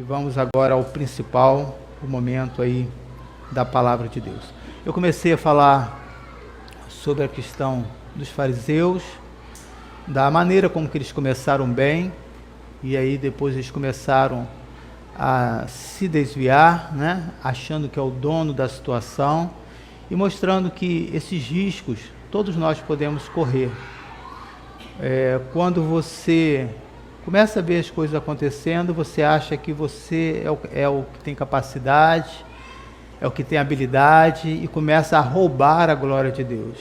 vamos agora ao principal, o momento aí da palavra de Deus. Eu comecei a falar sobre a questão dos fariseus, da maneira como que eles começaram bem, e aí depois eles começaram a se desviar, né, achando que é o dono da situação, e mostrando que esses riscos todos nós podemos correr. Quando você começa a ver as coisas acontecendo, você acha que você é o que tem capacidade, é o que tem habilidade, e começa a roubar a glória de Deus.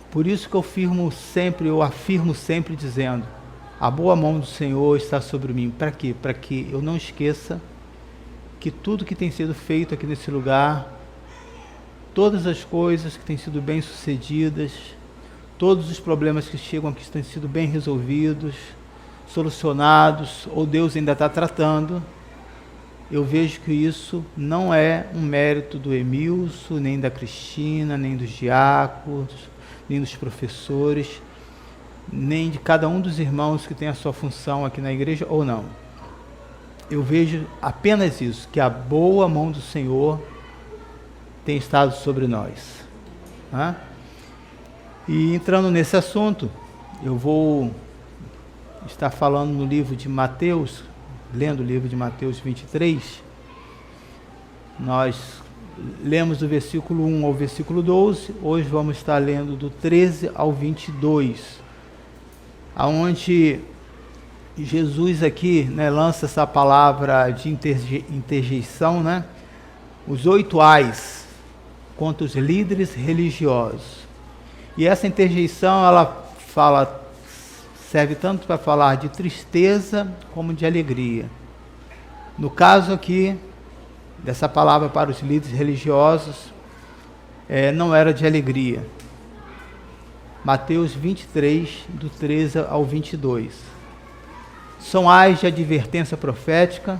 Por isso que eu afirmo sempre dizendo: a boa mão do Senhor está sobre mim. Para quê? Para que eu não esqueça que tudo que tem sido feito aqui nesse lugar, todas as coisas que têm sido bem sucedidas, todos os problemas que chegam aqui têm sido bem resolvidos, solucionados, ou Deus ainda está tratando. Eu vejo que isso não é um mérito do Emilson, nem da Cristina, nem dos diáconos, nem dos professores, nem de cada um dos irmãos que tem a sua função aqui na igreja, ou não. Eu vejo apenas isso, que a boa mão do Senhor tem estado sobre nós. E entrando nesse assunto, eu vou estar falando no livro de Mateus, lendo o livro de Mateus 23. Nós lemos do versículo 1 ao versículo 12, hoje vamos estar lendo do 13 ao 22, aonde Jesus aqui, né, lança essa palavra de interjeição, né, os 8 ais contra os líderes religiosos. E essa interjeição, ela serve tanto para falar de tristeza como de alegria. No caso aqui, dessa palavra para os líderes religiosos, não era de alegria. Mateus 23, do 13 ao 22. São ais de advertência profética,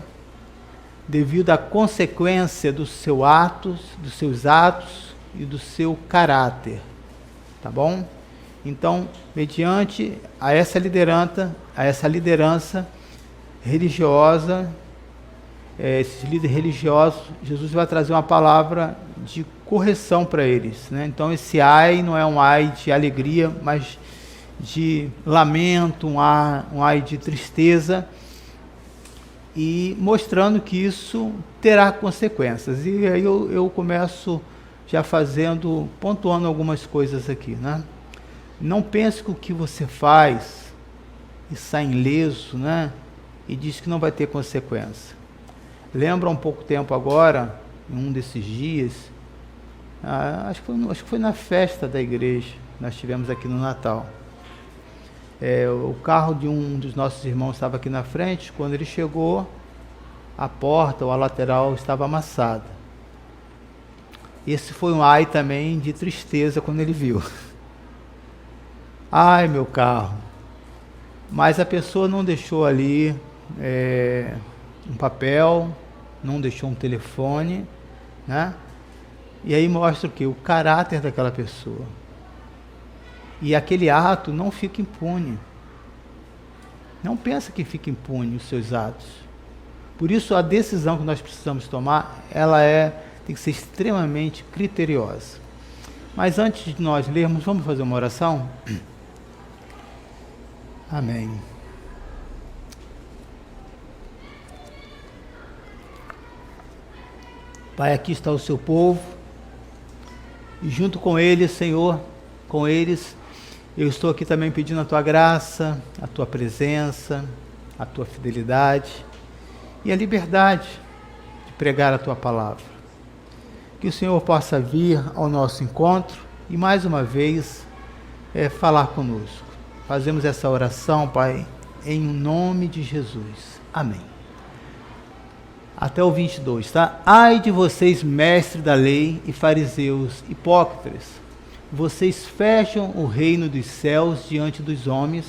devido à consequência dos seus atos e do seu caráter. Tá bom? Então, mediante a essa liderança religiosa, esses líderes religiosos, Jesus vai trazer uma palavra de correção para eles, né? Então, esse ai não é um ai de alegria, mas de lamento, um ai de tristeza, e mostrando que isso terá consequências. E aí eu começo já pontuando algumas coisas aqui, né? Não pense que o que você faz e sai ileso, né, e diz que não vai ter consequência. Lembra um pouco tempo agora, em um desses dias, acho que foi na festa da igreja, nós tivemos aqui no Natal. O carro de um dos nossos irmãos estava aqui na frente. Quando ele chegou, a porta ou a lateral estava amassada. Esse foi um ai também de tristeza quando ele viu. Ai, meu carro. Mas a pessoa não deixou ali um papel, não deixou um telefone, né? E aí mostra o quê? O caráter daquela pessoa. E aquele ato não fica impune. Não pensa que fica impune os seus atos. Por isso, a decisão que nós precisamos tomar, tem que ser extremamente criteriosa. Mas antes de nós lermos, vamos fazer uma oração? Amém. Pai, aqui está o seu povo, e junto com eles, Senhor, com eles, eu estou aqui também pedindo a tua graça, a tua presença, a tua fidelidade e a liberdade de pregar a tua palavra. Que o Senhor possa vir ao nosso encontro e mais uma vez falar conosco. Fazemos essa oração, Pai, em nome de Jesus. Amém. Até o 22, tá? Ai de vocês, mestres da lei e fariseus hipócritas! Vocês fecham o reino dos céus diante dos homens,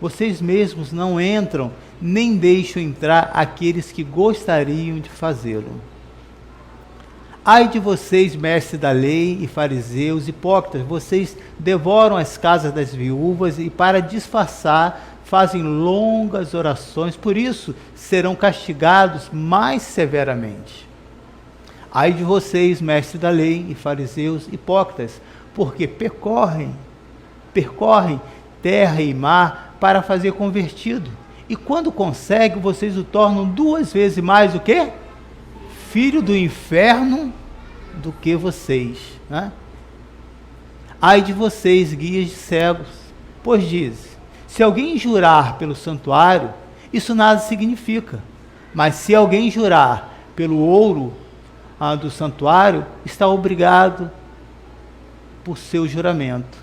vocês mesmos não entram, nem deixam entrar aqueles que gostariam de fazê-lo. Ai de vocês, mestres da lei e fariseus hipócritas, vocês devoram as casas das viúvas e, para disfarçar, fazem longas orações, por isso serão castigados mais severamente. Ai de vocês, mestres da lei e fariseus hipócritas, porque percorrem terra e mar para fazer convertido. E quando conseguem, vocês o tornam 2 vezes mais o quê? Filho do inferno do que vocês. Né? Ai de vocês, guias de cegos, pois diz, se alguém jurar pelo santuário, isso nada significa. Mas se alguém jurar pelo ouro do santuário, está obrigado por seu juramento.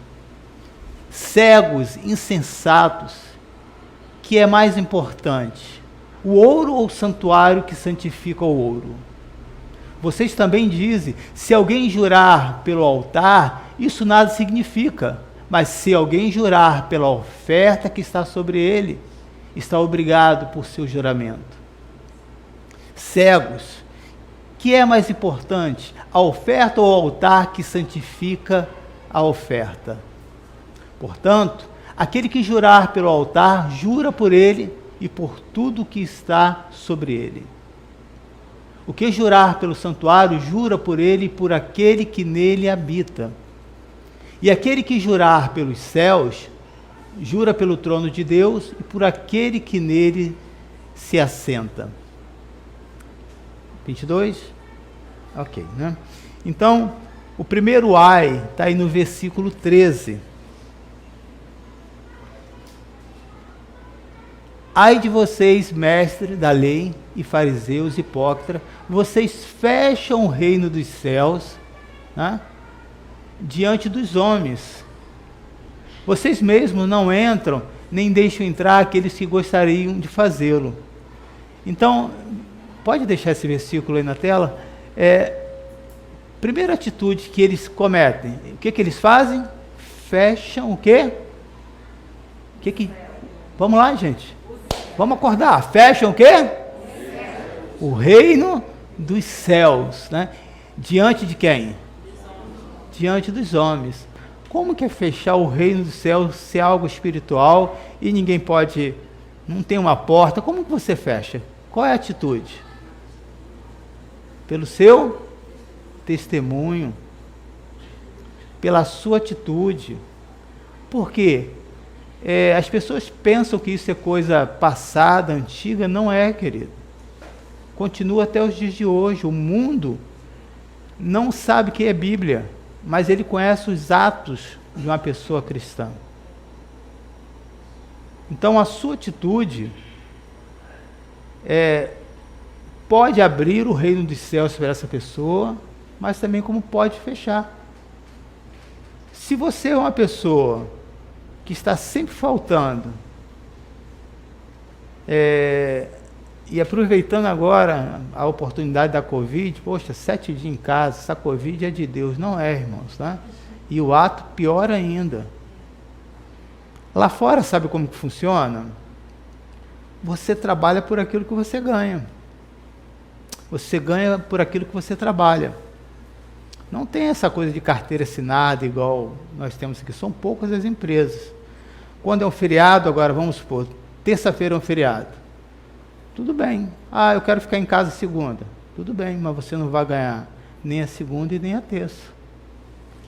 Cegos, insensatos, que é mais importante, o ouro ou o santuário que santifica o ouro? Vocês também dizem, se alguém jurar pelo altar, isso nada significa. Mas se alguém jurar pela oferta que está sobre ele, está obrigado por seu juramento. Cegos, que é mais importante, a oferta ou o altar que santifica a oferta? Portanto, aquele que jurar pelo altar, jura por ele e por tudo que está sobre ele. O que jurar pelo santuário, jura por ele e por aquele que nele habita. E aquele que jurar pelos céus, jura pelo trono de Deus e por aquele que nele se assenta. 22? Ok, né? Então, o primeiro ai está aí no versículo 13. Ai de vocês, mestres da lei e fariseus hipócritas, vocês fecham o reino dos céus, né, diante dos homens. Vocês mesmos não entram, nem deixam entrar aqueles que gostariam de fazê-lo. Então, pode deixar esse versículo aí na tela? Primeira atitude que eles cometem, o que eles fazem? Fecham o quê? Vamos lá, gente. Vamos acordar. Fecham o quê? O reino dos céus, né? Diante de quem? Diante dos homens. Como que é fechar o reino dos céus se é algo espiritual e ninguém pode, não tem uma porta? Como que você fecha? Qual é a atitude? Pelo seu testemunho, pela sua atitude. Por quê? As pessoas pensam que isso é coisa passada, antiga. Não é, querido. Continua até os dias de hoje. O mundo não sabe o que é Bíblia, mas ele conhece os atos de uma pessoa cristã. Então a sua atitude pode abrir o reino dos céus para essa pessoa, mas também como pode fechar. Se você é uma pessoa que está sempre faltando, e aproveitando agora a oportunidade da Covid, poxa, 7 dias em casa, essa Covid é de Deus. Não é, irmãos, tá? E o ato pior ainda. Lá fora, sabe como que funciona? Você trabalha por aquilo que você ganha. Você ganha por aquilo que você trabalha. Não tem essa coisa de carteira assinada igual nós temos aqui. São poucas as empresas. Quando é um feriado, agora vamos supor, terça-feira é um feriado. Tudo bem. Eu quero ficar em casa segunda. Tudo bem, mas você não vai ganhar nem a segunda e nem a terça.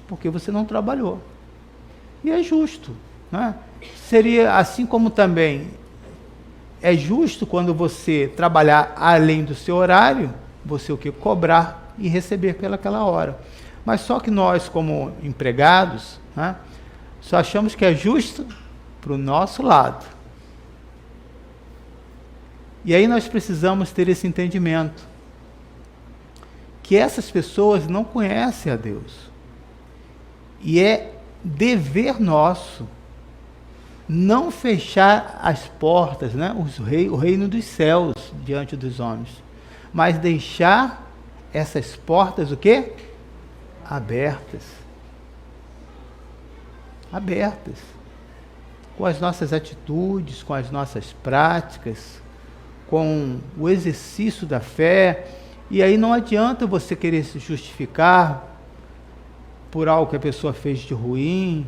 Porque você não trabalhou. E é justo, né? Seria assim como também é justo quando você trabalhar além do seu horário, você o que? Cobrar e receber pelaquela hora. Mas só que nós, como empregados, né, só achamos que é justo para o nosso lado. E aí nós precisamos ter esse entendimento, que essas pessoas não conhecem a Deus. E é dever nosso não fechar as portas, né, o reino dos céus diante dos homens, mas deixar essas portas o quê? Abertas. Abertas. Com as nossas atitudes, com as nossas práticas, com o exercício da fé. E aí não adianta você querer se justificar por algo que a pessoa fez de ruim,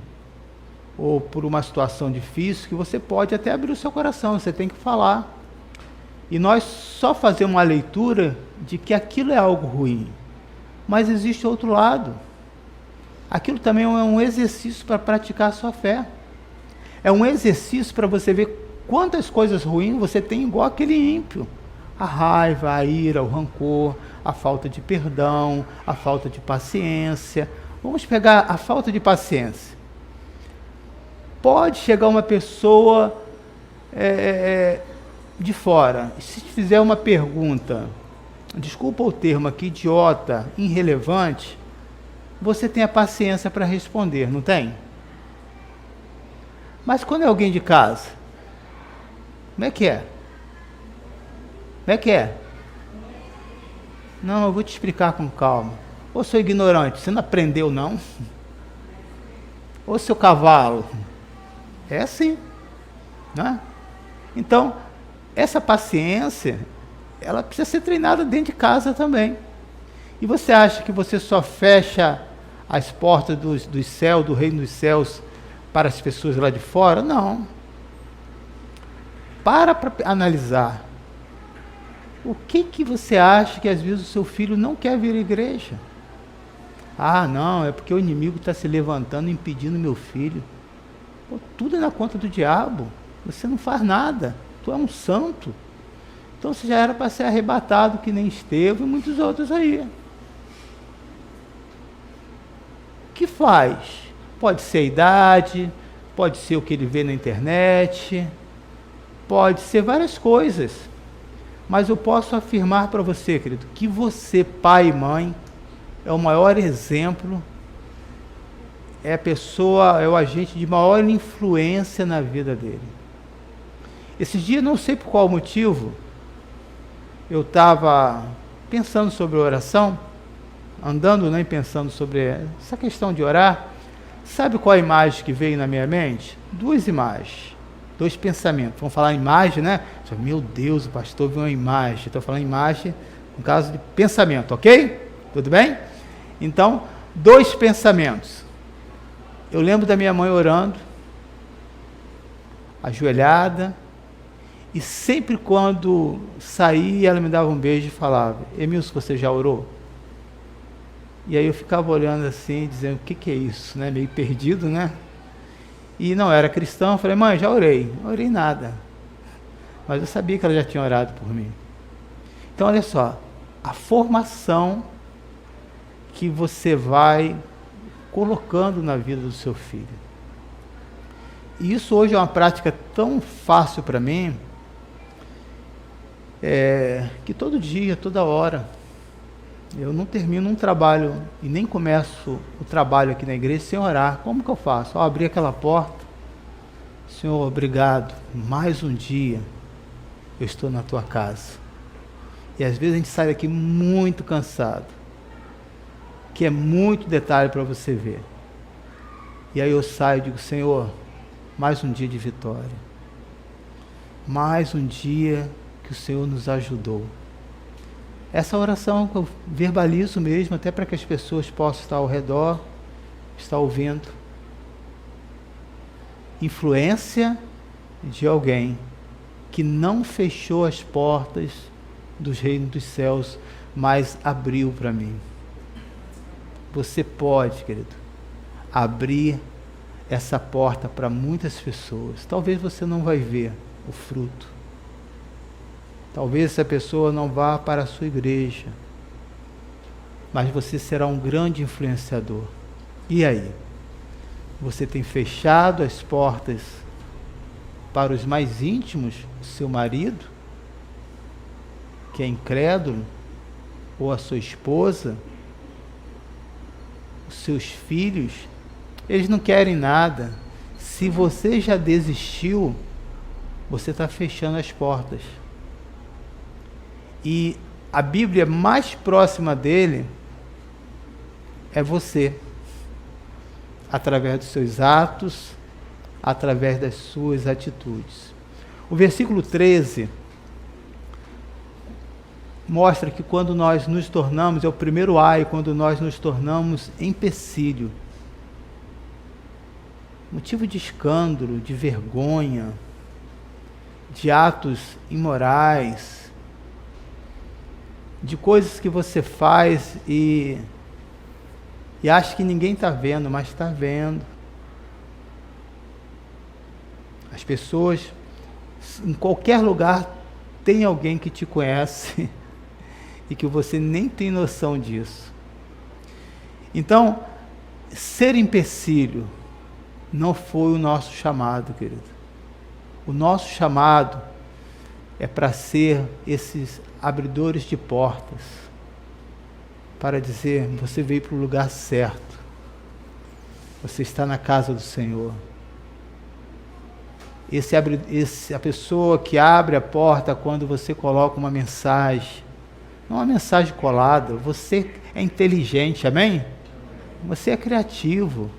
ou por uma situação difícil, que você pode até abrir o seu coração, você tem que falar. E nós só fazemos uma leitura de que aquilo é algo ruim. Mas existe outro lado. Aquilo também é um exercício para praticar a sua fé. É um exercício para você ver quantas coisas ruins você tem igual aquele ímpio. A raiva, a ira, o rancor, a falta de perdão, a falta de paciência. Vamos pegar a falta de paciência. Pode chegar uma pessoa de fora, e se te fizer uma pergunta, desculpa o termo aqui, idiota, irrelevante, você tem a paciência para responder, não tem? Mas quando é alguém de casa, como é que é? Como é que é? Não, eu vou te explicar com calma. Ô, seu ignorante, você não aprendeu não? Ô, seu cavalo. É assim, né? Então, essa paciência, ela precisa ser treinada dentro de casa também. E você acha que você só fecha as portas dos céus, do reino dos céus, para as pessoas lá de fora? Não. Para analisar. O que você acha que às vezes o seu filho não quer vir à igreja? Ah, não, é porque o inimigo está se levantando, impedindo meu filho. Pô, tudo é na conta do diabo. Você não faz nada. Tu é um santo. Então você já era para ser arrebatado, que nem Estevão e muitos outros aí. O que faz? Pode ser a idade, pode ser o que ele vê na internet, pode ser várias coisas. Mas eu posso afirmar para você, querido, que você, pai e mãe, é o maior exemplo, é a pessoa, é o agente de maior influência na vida dele. Esses dias, não sei por qual motivo, eu estava pensando sobre oração, andando, né, pensando sobre essa questão de orar. Sabe qual a imagem que veio na minha mente? Duas imagens, dois pensamentos. Vamos falar imagem, né? Meu Deus, o pastor viu uma imagem. Estou falando imagem no caso de pensamento, ok? Tudo bem? Então, dois pensamentos. Eu lembro da minha mãe orando, ajoelhada, e sempre quando saía, ela me dava um beijo e falava: Emilson, você já orou? E aí eu ficava olhando assim, dizendo: o que é isso? Né? Meio perdido, né? E não era cristão. Eu falei: mãe, já orei. Não orei nada. Mas eu sabia que ela já tinha orado por mim. Então, olha só, a formação que você vai colocando na vida do seu filho. E isso hoje é uma prática tão fácil para mim, que todo dia, toda hora, eu não termino um trabalho e nem começo o trabalho aqui na igreja sem orar. Como que eu faço? Abrir aquela porta. Senhor, obrigado, mais um dia eu estou na tua casa. E às vezes a gente sai daqui muito cansado, que é muito detalhe para você ver. E aí eu saio e digo: Senhor, mais um dia de vitória. Mais um dia que o Senhor nos ajudou. Essa oração que eu verbalizo mesmo, até para que as pessoas possam estar ao redor, estar ouvindo. Influência de alguém que não fechou as portas dos reinos dos céus, mas abriu para mim. Você pode, querido, abrir essa porta para muitas pessoas. Talvez você não vai ver o fruto. Talvez essa pessoa não vá para a sua igreja, mas você será um grande influenciador. E aí? Você tem fechado as portas para os mais íntimos, seu marido, que é incrédulo, ou a sua esposa, os seus filhos? Eles não querem nada. Se você já desistiu, você está fechando as portas. E a Bíblia mais próxima dele é você, através dos seus atos, através das suas atitudes. O versículo 13 mostra que quando nós nos tornamos, é o primeiro ai, quando nós nos tornamos empecilho. motivo de escândalo, de vergonha, de atos imorais, de coisas que você faz e acha que ninguém está vendo, mas está vendo. As pessoas, em qualquer lugar, tem alguém que te conhece e que você nem tem noção disso. Então, ser empecilho não foi o nosso chamado, querido. O nosso chamado é para ser esses abridores de portas, para dizer, você veio para o lugar certo, você está na casa do Senhor. A pessoa que abre a porta quando você coloca uma mensagem, não uma mensagem colada, você é inteligente, amém? Você é criativo.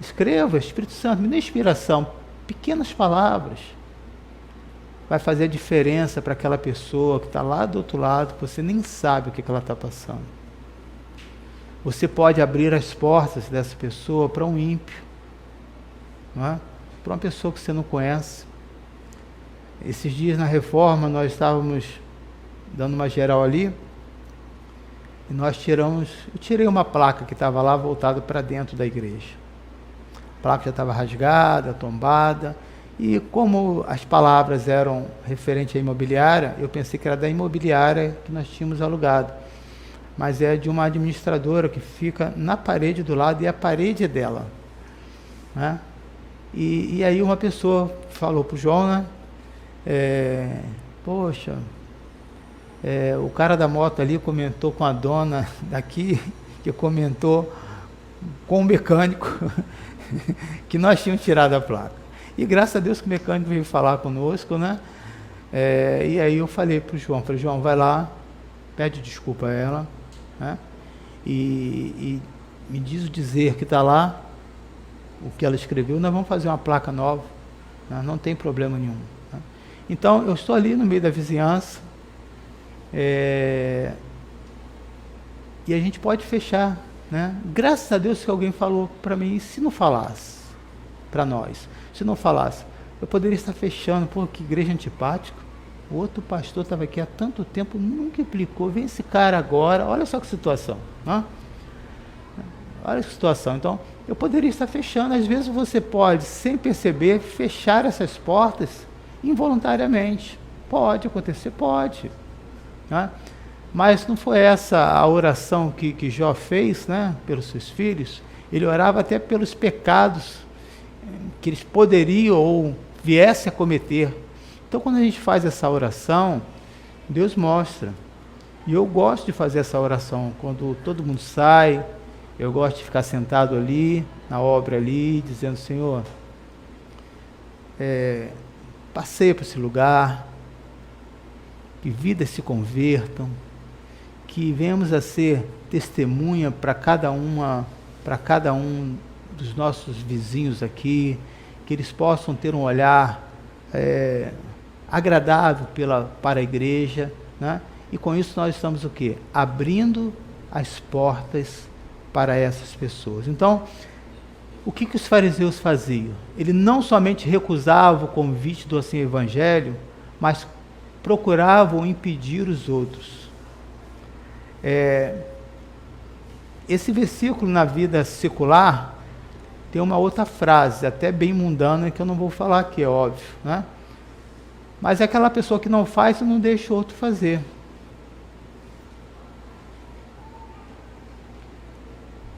Escreva, Espírito Santo, me dê inspiração, pequenas palavras. Vai fazer a diferença para aquela pessoa que está lá do outro lado, que você nem sabe o que ela está passando. Você pode abrir as portas dessa pessoa para um ímpio, não é? Para uma pessoa que você não conhece. Esses dias na reforma nós estávamos dando uma geral ali e eu tirei uma placa que estava lá voltada para dentro da igreja. A placa já estava rasgada, tombada, e como as palavras eram referentes à imobiliária, eu pensei que era da imobiliária que nós tínhamos alugado, mas é de uma administradora que fica na parede do lado e a parede é dela, né? E aí uma pessoa falou para o João, né? Poxa, o cara da moto ali comentou com a dona daqui, que comentou com o mecânico que nós tínhamos tirado a placa. E graças a Deus que o mecânico veio falar conosco, né? E aí eu falei para o João, João, vai lá, pede desculpa a ela, né? E me diz o dizer que está lá, o que ela escreveu, nós vamos fazer uma placa nova, né? Não tem problema nenhum, né? Então, eu estou ali no meio da vizinhança, e a gente pode fechar, né? Graças a Deus que alguém falou para mim, se não falasse, para nós, se não falasse, eu poderia estar fechando, pô, que igreja antipática, o outro pastor estava aqui há tanto tempo, nunca implicou, vem esse cara agora, olha só que situação, né? Olha que situação. Então, eu poderia estar fechando, às vezes você pode, sem perceber, fechar essas portas involuntariamente, pode acontecer, pode, né? Mas não foi essa a oração que Jó fez, né, pelos seus filhos. Ele orava até pelos pecados que eles poderiam ou viessem a cometer. Então, quando a gente faz essa oração, Deus mostra. E eu gosto de fazer essa oração quando todo mundo sai. Eu gosto de ficar sentado ali, na obra ali, dizendo, Senhor, passei por esse lugar, que vidas se convertam, que venhamos a ser testemunha para cada um dos nossos vizinhos aqui, que eles possam ter um olhar agradável para a igreja, né? E com isso nós estamos o quê? Abrindo as portas para essas pessoas. Então, o que os fariseus faziam? Ele não somente recusava o convite do assim evangelho, mas procuravam impedir os outros. Esse versículo na vida secular tem uma outra frase, até bem mundana, que eu não vou falar aqui, é óbvio, né? Mas é aquela pessoa que não faz e não deixa o outro fazer.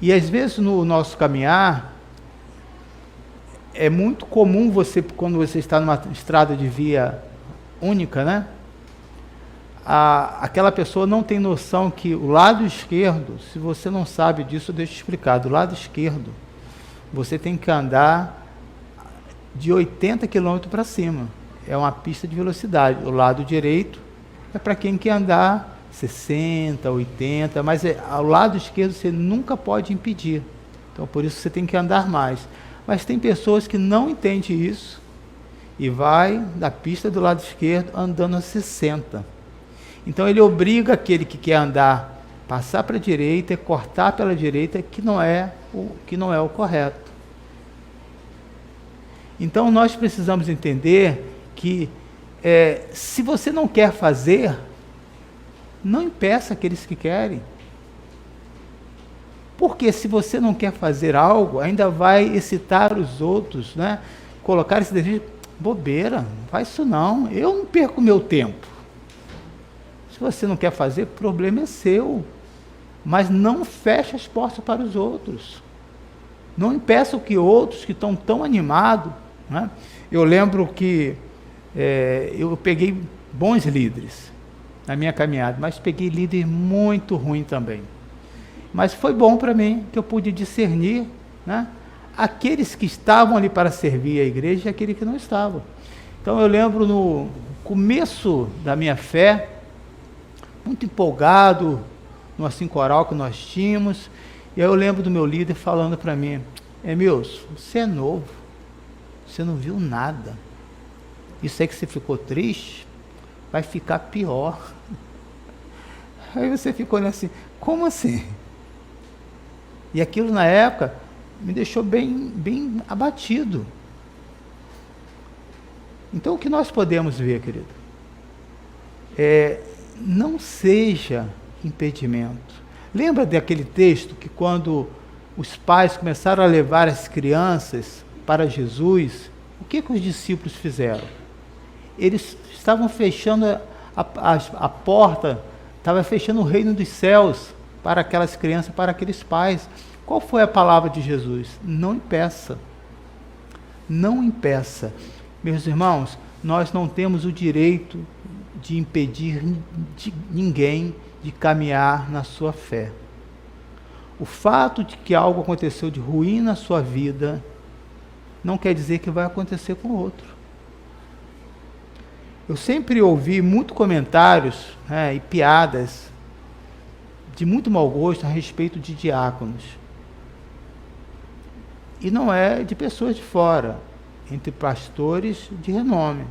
E às vezes no nosso caminhar, é muito comum você, quando você está numa estrada de via única, né? Aquela pessoa não tem noção que o lado esquerdo, se você não sabe disso, deixa eu explicar, do lado esquerdo, você tem que andar de 80 km para cima. É uma pista de velocidade. O lado direito é para quem quer andar 60, 80, mas ao lado esquerdo você nunca pode impedir. Então, por isso você tem que andar mais. Mas tem pessoas que não entendem isso e vai da pista do lado esquerdo andando a 60. Então, ele obriga aquele que quer andar, passar para a direita e cortar pela direita, que não é o correto. Então nós precisamos entender que se você não quer fazer, não impeça aqueles que querem. Porque se você não quer fazer algo, ainda vai excitar os outros, né? Colocar esse desejo, bobeira, não faz isso não, eu não perco meu tempo. Se você não quer fazer, o problema é seu. Mas não feche as portas para os outros. Não impeça que outros que estão tão animados, né? Eu lembro que eu peguei bons líderes na minha caminhada, mas peguei líder muito ruim também. Mas foi bom para mim, que eu pude discernir, né, aqueles que estavam ali para servir a igreja e aqueles que não estavam. Então eu lembro no começo da minha fé, muito empolgado no assim coral que nós tínhamos, e aí eu lembro do meu líder falando para mim, Emilson, você é novo, você não viu nada, isso aí que você ficou triste, vai ficar pior. Aí você ficou assim, como assim? E aquilo na época me deixou bem abatido. Então o que nós podemos ver, querido, não seja impedimento. Lembra daquele texto que quando os pais começaram a levar as crianças para Jesus, o que os discípulos fizeram? Eles estavam fechando a porta, estavam fechando o reino dos céus para aquelas crianças, para aqueles pais. Qual foi a palavra de Jesus? Não impeça. Não impeça. Meus irmãos, nós não temos o direito de impedir ninguém de caminhar na sua fé. O fato de que algo aconteceu de ruim na sua vida não quer dizer que vai acontecer com o outro. Eu sempre ouvi muitos comentários, e piadas de muito mau gosto a respeito de diáconos. E não é de pessoas de fora, entre pastores de renome.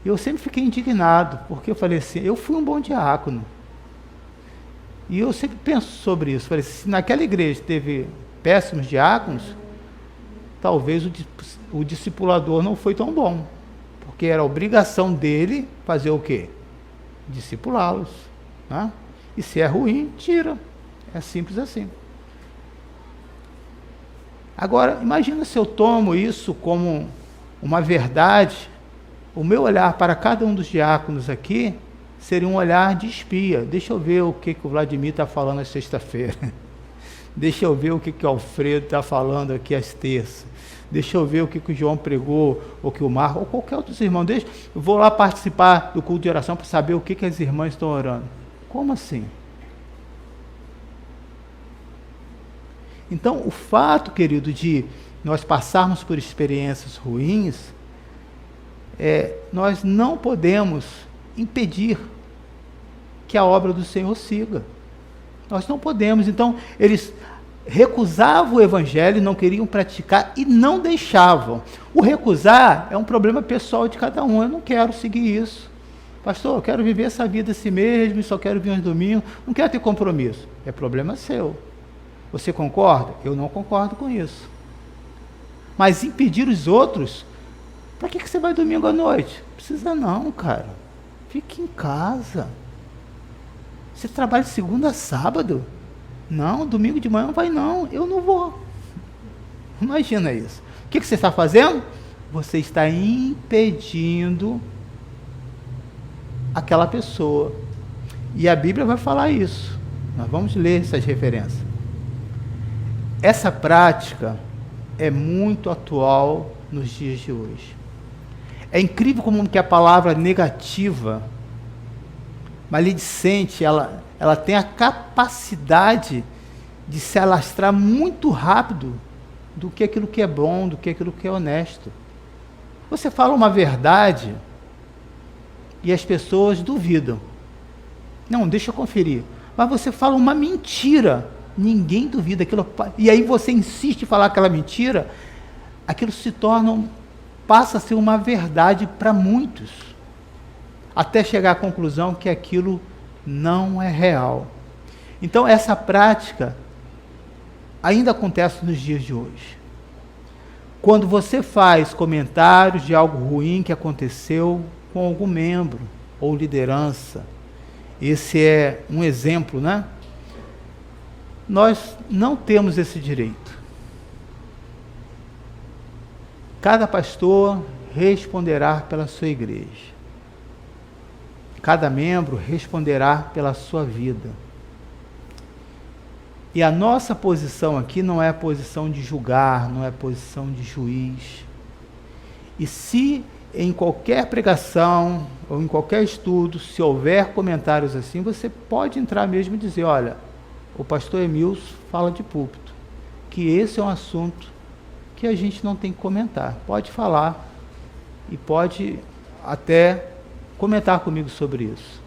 Eu sempre fiquei indignado, porque eu falei assim, eu fui um bom diácono. E eu sempre penso sobre isso. Falei, se naquela igreja teve péssimos diáconos, talvez o discipulador não foi tão bom. Porque era a obrigação dele fazer o quê? Discipulá-los. Né? E se é ruim, tira. É simples assim. Agora, imagina se eu tomo isso como uma verdade. O meu olhar para cada um dos diáconos aqui seria um olhar de espia. Deixa eu ver o que o Vladimir está falando na sexta-feira. Deixa eu ver o que o Alfredo está falando aqui às terças. Deixa eu ver o que o João pregou, ou que o Marco, ou qualquer outro irmão. Eu vou lá participar do culto de oração para saber o que as irmãs estão orando. Como assim? Então, o fato, querido, de nós passarmos por experiências ruins, nós não podemos impedir que a obra do Senhor siga. Nós não podemos. Então, eles recusavam o evangelho, não queriam praticar e não deixavam. O recusar é um problema pessoal de cada um. Eu não quero seguir isso. Pastor, eu quero viver essa vida assim mesmo, só quero vir aos domingos, não quero ter compromisso. É problema seu. Você concorda? Eu não concordo com isso. Mas impedir os outros, para que você vai domingo à noite? Não precisa não, cara. Fique em casa. Você trabalha de segunda a sábado? Não, domingo de manhã não vai não. Eu não vou. Imagina isso. O que você está fazendo? Você está impedindo aquela pessoa. E a Bíblia vai falar isso. Nós vamos ler essas referências. Essa prática é muito atual nos dias de hoje. É incrível como que a palavra negativa, maledicente, ela tem a capacidade de se alastrar muito rápido do que aquilo que é bom, do que aquilo que é honesto. Você fala uma verdade e as pessoas duvidam. Não, deixa eu conferir. Mas você fala uma mentira, ninguém duvida aquilo. E aí você insiste em falar aquela mentira, aquilo passa a ser uma verdade para muitos, até chegar à conclusão que aquilo não é real. Então essa prática ainda acontece nos dias de hoje. Quando você faz comentários de algo ruim que aconteceu com algum membro ou liderança, esse é um exemplo, né? Nós não temos esse direito. Cada pastor responderá pela sua igreja. Cada membro responderá pela sua vida. E a nossa posição aqui não é a posição de julgar, não é a posição de juiz. E se em qualquer pregação ou em qualquer estudo, se houver comentários assim, você pode entrar mesmo e dizer, olha, o pastor Emilson fala de púlpito, que esse é um assunto que a gente não tem que comentar. Pode falar e pode até comentar comigo sobre isso.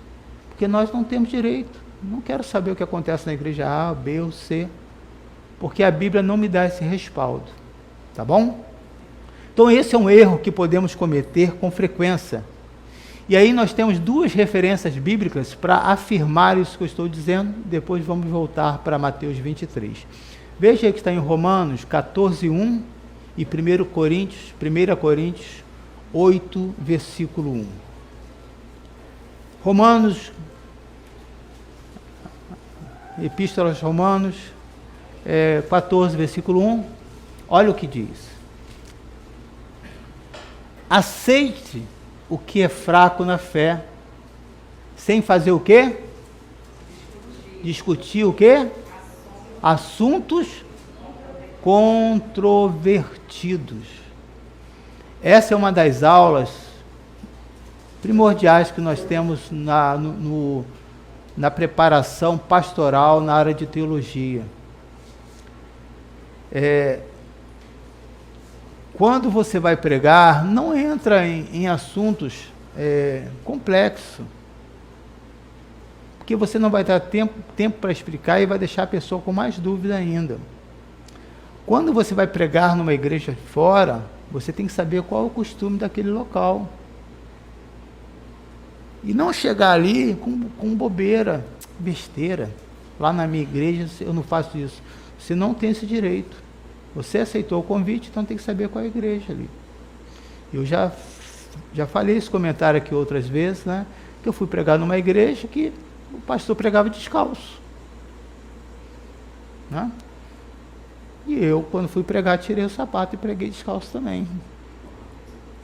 Porque nós não temos direito. Não quero saber o que acontece na igreja A, B ou C, porque a Bíblia não me dá esse respaldo. Tá bom? Então esse é um erro que podemos cometer com frequência. E aí nós temos duas referências bíblicas para afirmar isso que eu estou dizendo. Depois vamos voltar para Mateus 23. Veja aí que está em Romanos 14:1 e 1 Coríntios 8, versículo 1. Romanos, Epístola aos Romanos 14, versículo 1. Olha o que diz. Aceite o que é fraco na fé, sem fazer o quê? Discutir o quê? Assuntos controvertidos. Essa é uma das aulas primordiais que nós temos na preparação pastoral na área de teologia. Quando você vai pregar, não entra em assuntos complexos, porque você não vai dar tempo para explicar e vai deixar a pessoa com mais dúvida ainda. Quando você vai pregar numa igreja fora, você tem que saber qual é o costume daquele local. E não chegar ali com bobeira, besteira. Lá na minha igreja eu não faço isso. Você não tem esse direito. Você aceitou o convite, então tem que saber qual é a igreja ali. Eu já falei esse comentário aqui outras vezes, né? Que eu fui pregar numa igreja que o pastor pregava descalço. Né? E eu, quando fui pregar, tirei o sapato e preguei descalço também.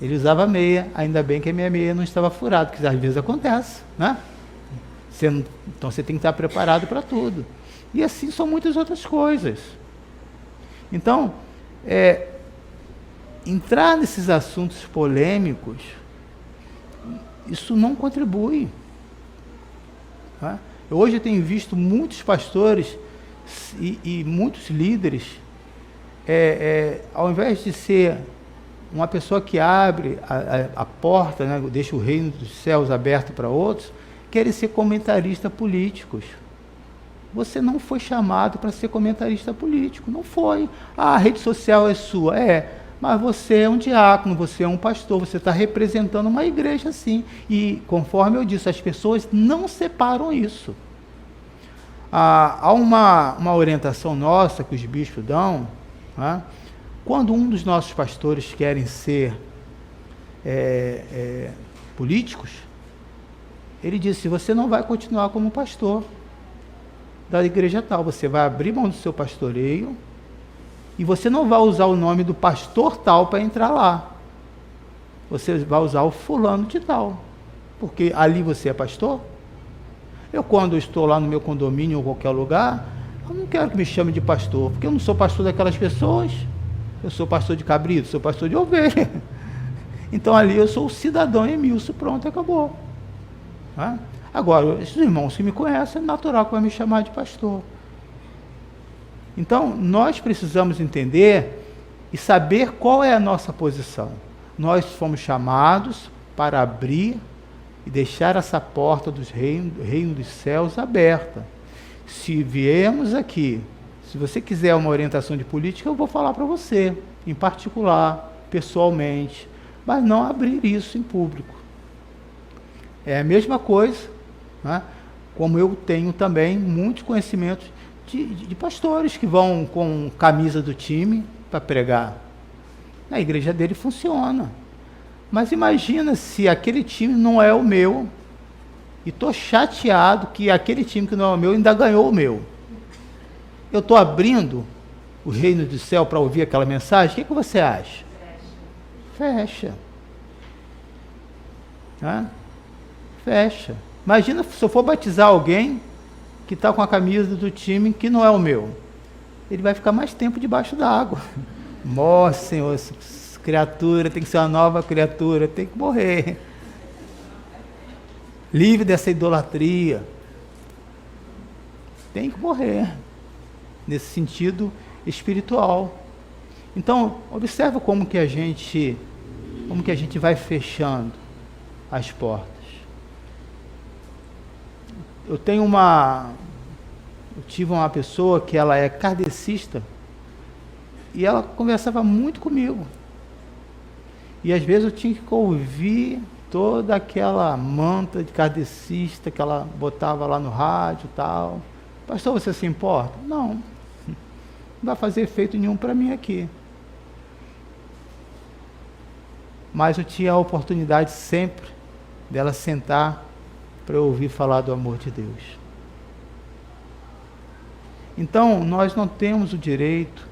Ele usava meia, ainda bem que a minha meia não estava furada, porque às vezes acontece, né? Então você tem que estar preparado para tudo. E assim são muitas outras coisas. Então, entrar nesses assuntos polêmicos, isso não contribui. Tá? Hoje eu tenho visto muitos pastores e muitos líderes, ao invés de ser uma pessoa que abre a porta, né, deixa o reino dos céus aberto para outros, querem ser comentaristas políticos. Você não foi chamado para ser comentarista político, não foi. A rede social é sua, mas você é um diácono, você é um pastor, você está representando uma igreja assim. E, conforme eu disse, as pessoas não separam isso. Há uma orientação nossa que os bispos dão, né? Quando um dos nossos pastores querem ser políticos, ele disse, você não vai continuar como pastor da igreja tal, você vai abrir mão do seu pastoreio e você não vai usar o nome do pastor tal para entrar lá. Você vai usar o fulano de tal, porque ali você é pastor. Eu, quando estou lá no meu condomínio ou qualquer lugar, eu não quero que me chame de pastor, porque eu não sou pastor daquelas pessoas. Eu sou pastor de cabrito, sou pastor de ovelha. Então ali eu sou o cidadão Emilson, pronto, acabou. Né? Agora, esses irmãos que me conhecem, é natural que vai me chamar de pastor. Então, nós precisamos entender e saber qual é a nossa posição. Nós fomos chamados para abrir e deixar essa porta dos reino dos céus aberta. Se viemos aqui, se você quiser uma orientação de política, eu vou falar para você, em particular, pessoalmente, mas não abrir isso em público. É a mesma coisa, né? Como eu tenho também muitos conhecimentos de pastores que vão com camisa do time para pregar. Na igreja dele funciona. Mas imagina se aquele time não é o meu, e estou chateado que aquele time que não é o meu ainda ganhou o meu. Eu estou abrindo o reino do céu para ouvir aquela mensagem? O que você acha? Fecha. Fecha. Imagina se eu for batizar alguém que está com a camisa do time que não é o meu. Ele vai ficar mais tempo debaixo d'água. Nossa, Senhor, essa criatura tem que ser uma nova criatura, tem que morrer. Livre dessa idolatria. Tem que morrer. Nesse sentido espiritual. Então, observa como que a gente vai fechando as portas. Eu tive uma pessoa que ela é kardecista e ela conversava muito comigo. E às vezes eu tinha que ouvir toda aquela manta de kardecista que ela botava lá no rádio e tal. Pastor, você se importa? Não. Não vai fazer efeito nenhum para mim aqui. Mas eu tinha a oportunidade sempre dela sentar para eu ouvir falar do amor de Deus. Então, nós não temos o direito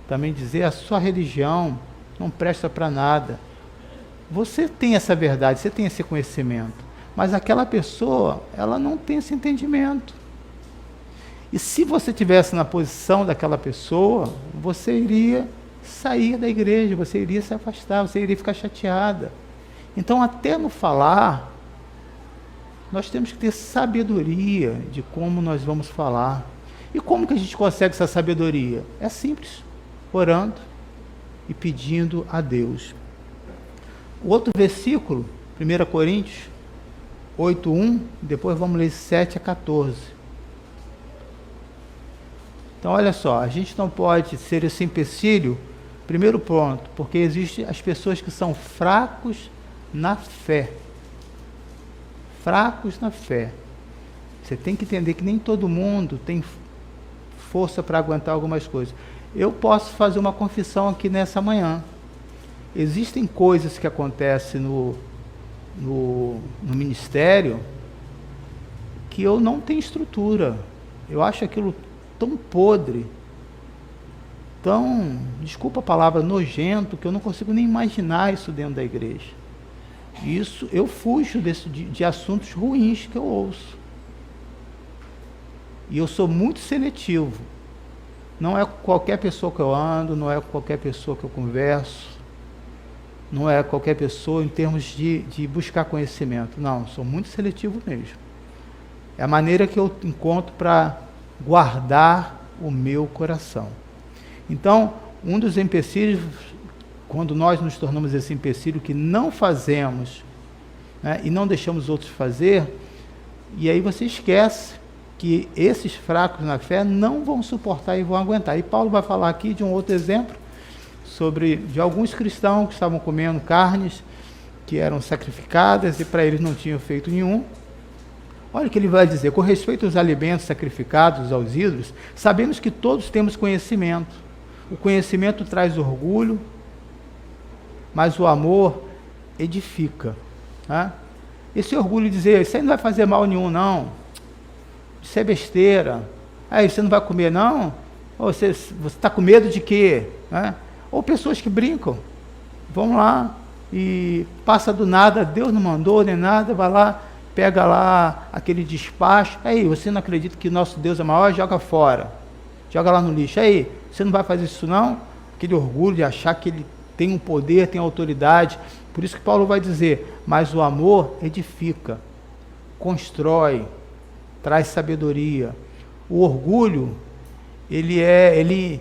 também de dizer a sua religião não presta para nada. Você tem essa verdade, você tem esse conhecimento, mas aquela pessoa, ela não tem esse entendimento. E se você estivesse na posição daquela pessoa, você iria sair da igreja, você iria se afastar, você iria ficar chateada. Então, até no falar, nós temos que ter sabedoria de como nós vamos falar. E como que a gente consegue essa sabedoria? É simples, orando e pedindo a Deus. O outro versículo, 1 Coríntios 8:1, depois vamos ler 7-14. Então, olha só, a gente não pode ser esse empecilho, primeiro ponto, porque existem as pessoas que são fracos na fé. Fracos na fé. Você tem que entender que nem todo mundo tem força para aguentar algumas coisas. Eu posso fazer uma confissão aqui nessa manhã. Existem coisas que acontecem no ministério que eu não tenho estrutura. Eu acho aquilo tão podre, tão, desculpa a palavra, nojento, que eu não consigo nem imaginar isso dentro da igreja. Isso, eu fujo de assuntos ruins que eu ouço. E eu sou muito seletivo. Não é qualquer pessoa que eu ando, não é qualquer pessoa que eu converso, não é qualquer pessoa em termos de buscar conhecimento. Não, sou muito seletivo mesmo. É a maneira que eu encontro para guardar o meu coração. Então, um dos empecilhos, quando nós nos tornamos esse empecilho que não fazemos, né, e não deixamos outros fazer, e aí você esquece que esses fracos na fé não vão suportar e vão aguentar. E Paulo vai falar aqui de um outro exemplo, de alguns cristãos que estavam comendo carnes que eram sacrificadas e para eles não tinham efeito nenhum. Olha o que ele vai dizer: com respeito aos alimentos sacrificados aos ídolos, sabemos que todos temos conhecimento. O conhecimento traz orgulho, mas o amor edifica. Tá? Esse orgulho de dizer, isso aí não vai fazer mal nenhum, não. Isso é besteira. Aí você não vai comer, não? Ou você está com medo de quê? Né? Ou pessoas que brincam, vão lá e passa do nada, Deus não mandou nem nada, vai lá, pega lá aquele despacho. Aí, você não acredita que nosso Deus é maior? Joga fora, joga lá no lixo. Aí, você não vai fazer isso não? Aquele orgulho de achar que ele tem um poder, tem autoridade. Por isso que Paulo vai dizer, mas o amor edifica, constrói, traz sabedoria. O orgulho, ele é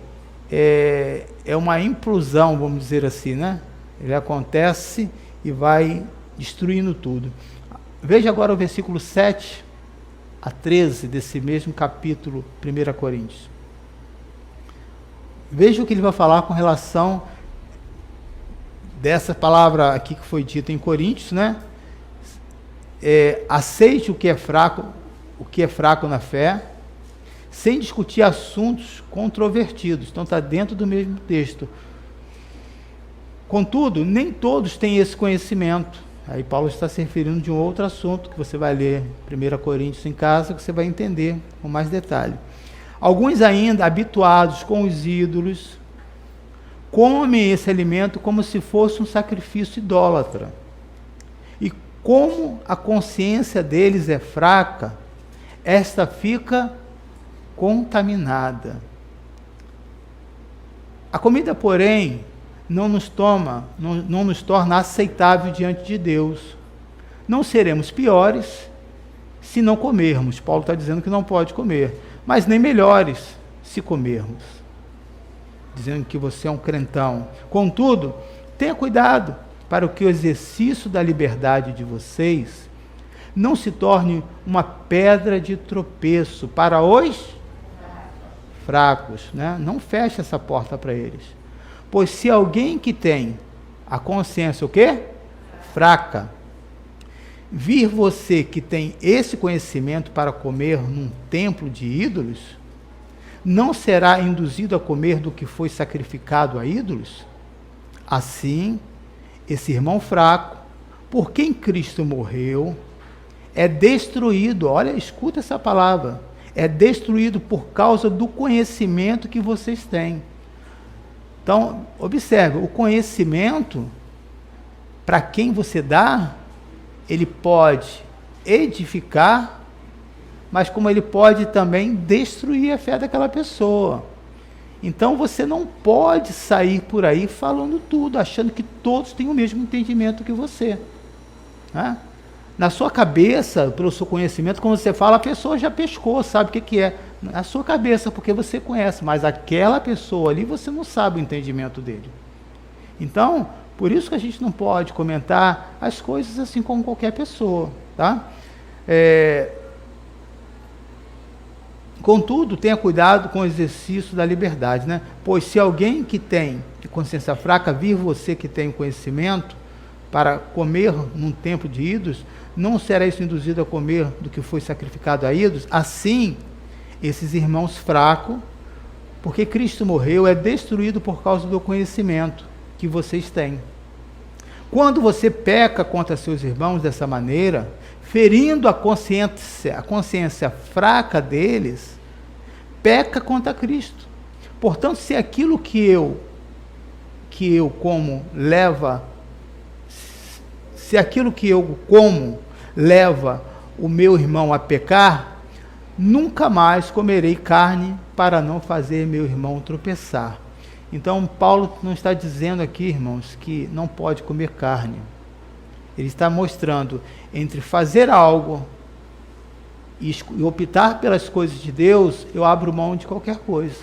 uma implosão, vamos dizer assim, né? Ele acontece e vai destruindo tudo. Veja agora o versículo 7-13 desse mesmo capítulo 1 Coríntios. Veja o que ele vai falar com relação dessa palavra aqui que foi dita em Coríntios, né? Aceite o que é fraco na fé, sem discutir assuntos controvertidos. Então está dentro do mesmo texto. Contudo, nem todos têm esse conhecimento. Aí Paulo está se referindo de um outro assunto, que você vai ler 1 Coríntios em casa, que você vai entender com mais detalhe. Alguns ainda, habituados com os ídolos, comem esse alimento como se fosse um sacrifício idólatra. E como a consciência deles é fraca, esta fica contaminada. A comida, porém, não nos torna aceitável diante de Deus. Não seremos piores se não comermos. Paulo está dizendo que não pode comer, mas nem melhores se comermos. Dizendo que você é um crentão. Contudo, tenha cuidado para que o exercício da liberdade de vocês não se torne uma pedra de tropeço para os fracos, né? Não feche essa porta para eles. Pois se alguém que tem a consciência o quê? Fraca, vir você que tem esse conhecimento para comer num templo de ídolos, não será induzido a comer do que foi sacrificado a ídolos? Assim, esse irmão fraco, por quem Cristo morreu, é destruído, olha, escuta essa palavra, é destruído por causa do conhecimento que vocês têm. Então, observe, o conhecimento, para quem você dá, ele pode edificar, mas como ele pode também destruir a fé daquela pessoa. Então, você não pode sair por aí falando tudo, achando que todos têm o mesmo entendimento que você. Né? Na sua cabeça, pelo seu conhecimento, quando você fala, a pessoa já pescou, sabe o que é. Na sua cabeça, porque você conhece, mas aquela pessoa ali, você não sabe o entendimento dele. Então, por isso que a gente não pode comentar as coisas assim como qualquer pessoa. Tá? Contudo, tenha cuidado com o exercício da liberdade, né? Pois se alguém que tem consciência fraca vir você que tem conhecimento para comer num templo de ídolos, não será isso induzido a comer do que foi sacrificado a ídolos? Assim, esses irmãos fracos, porque Cristo morreu, é destruído por causa do conhecimento que vocês têm. Quando você peca contra seus irmãos dessa maneira, ferindo a consciência fraca deles, peca contra Cristo. Portanto, se aquilo que eu como leva o meu irmão a pecar, nunca mais comerei carne para não fazer meu irmão tropeçar. Então, Paulo não está dizendo aqui, irmãos, que não pode comer carne. Ele está mostrando entre fazer algo e optar pelas coisas de Deus, eu abro mão de qualquer coisa,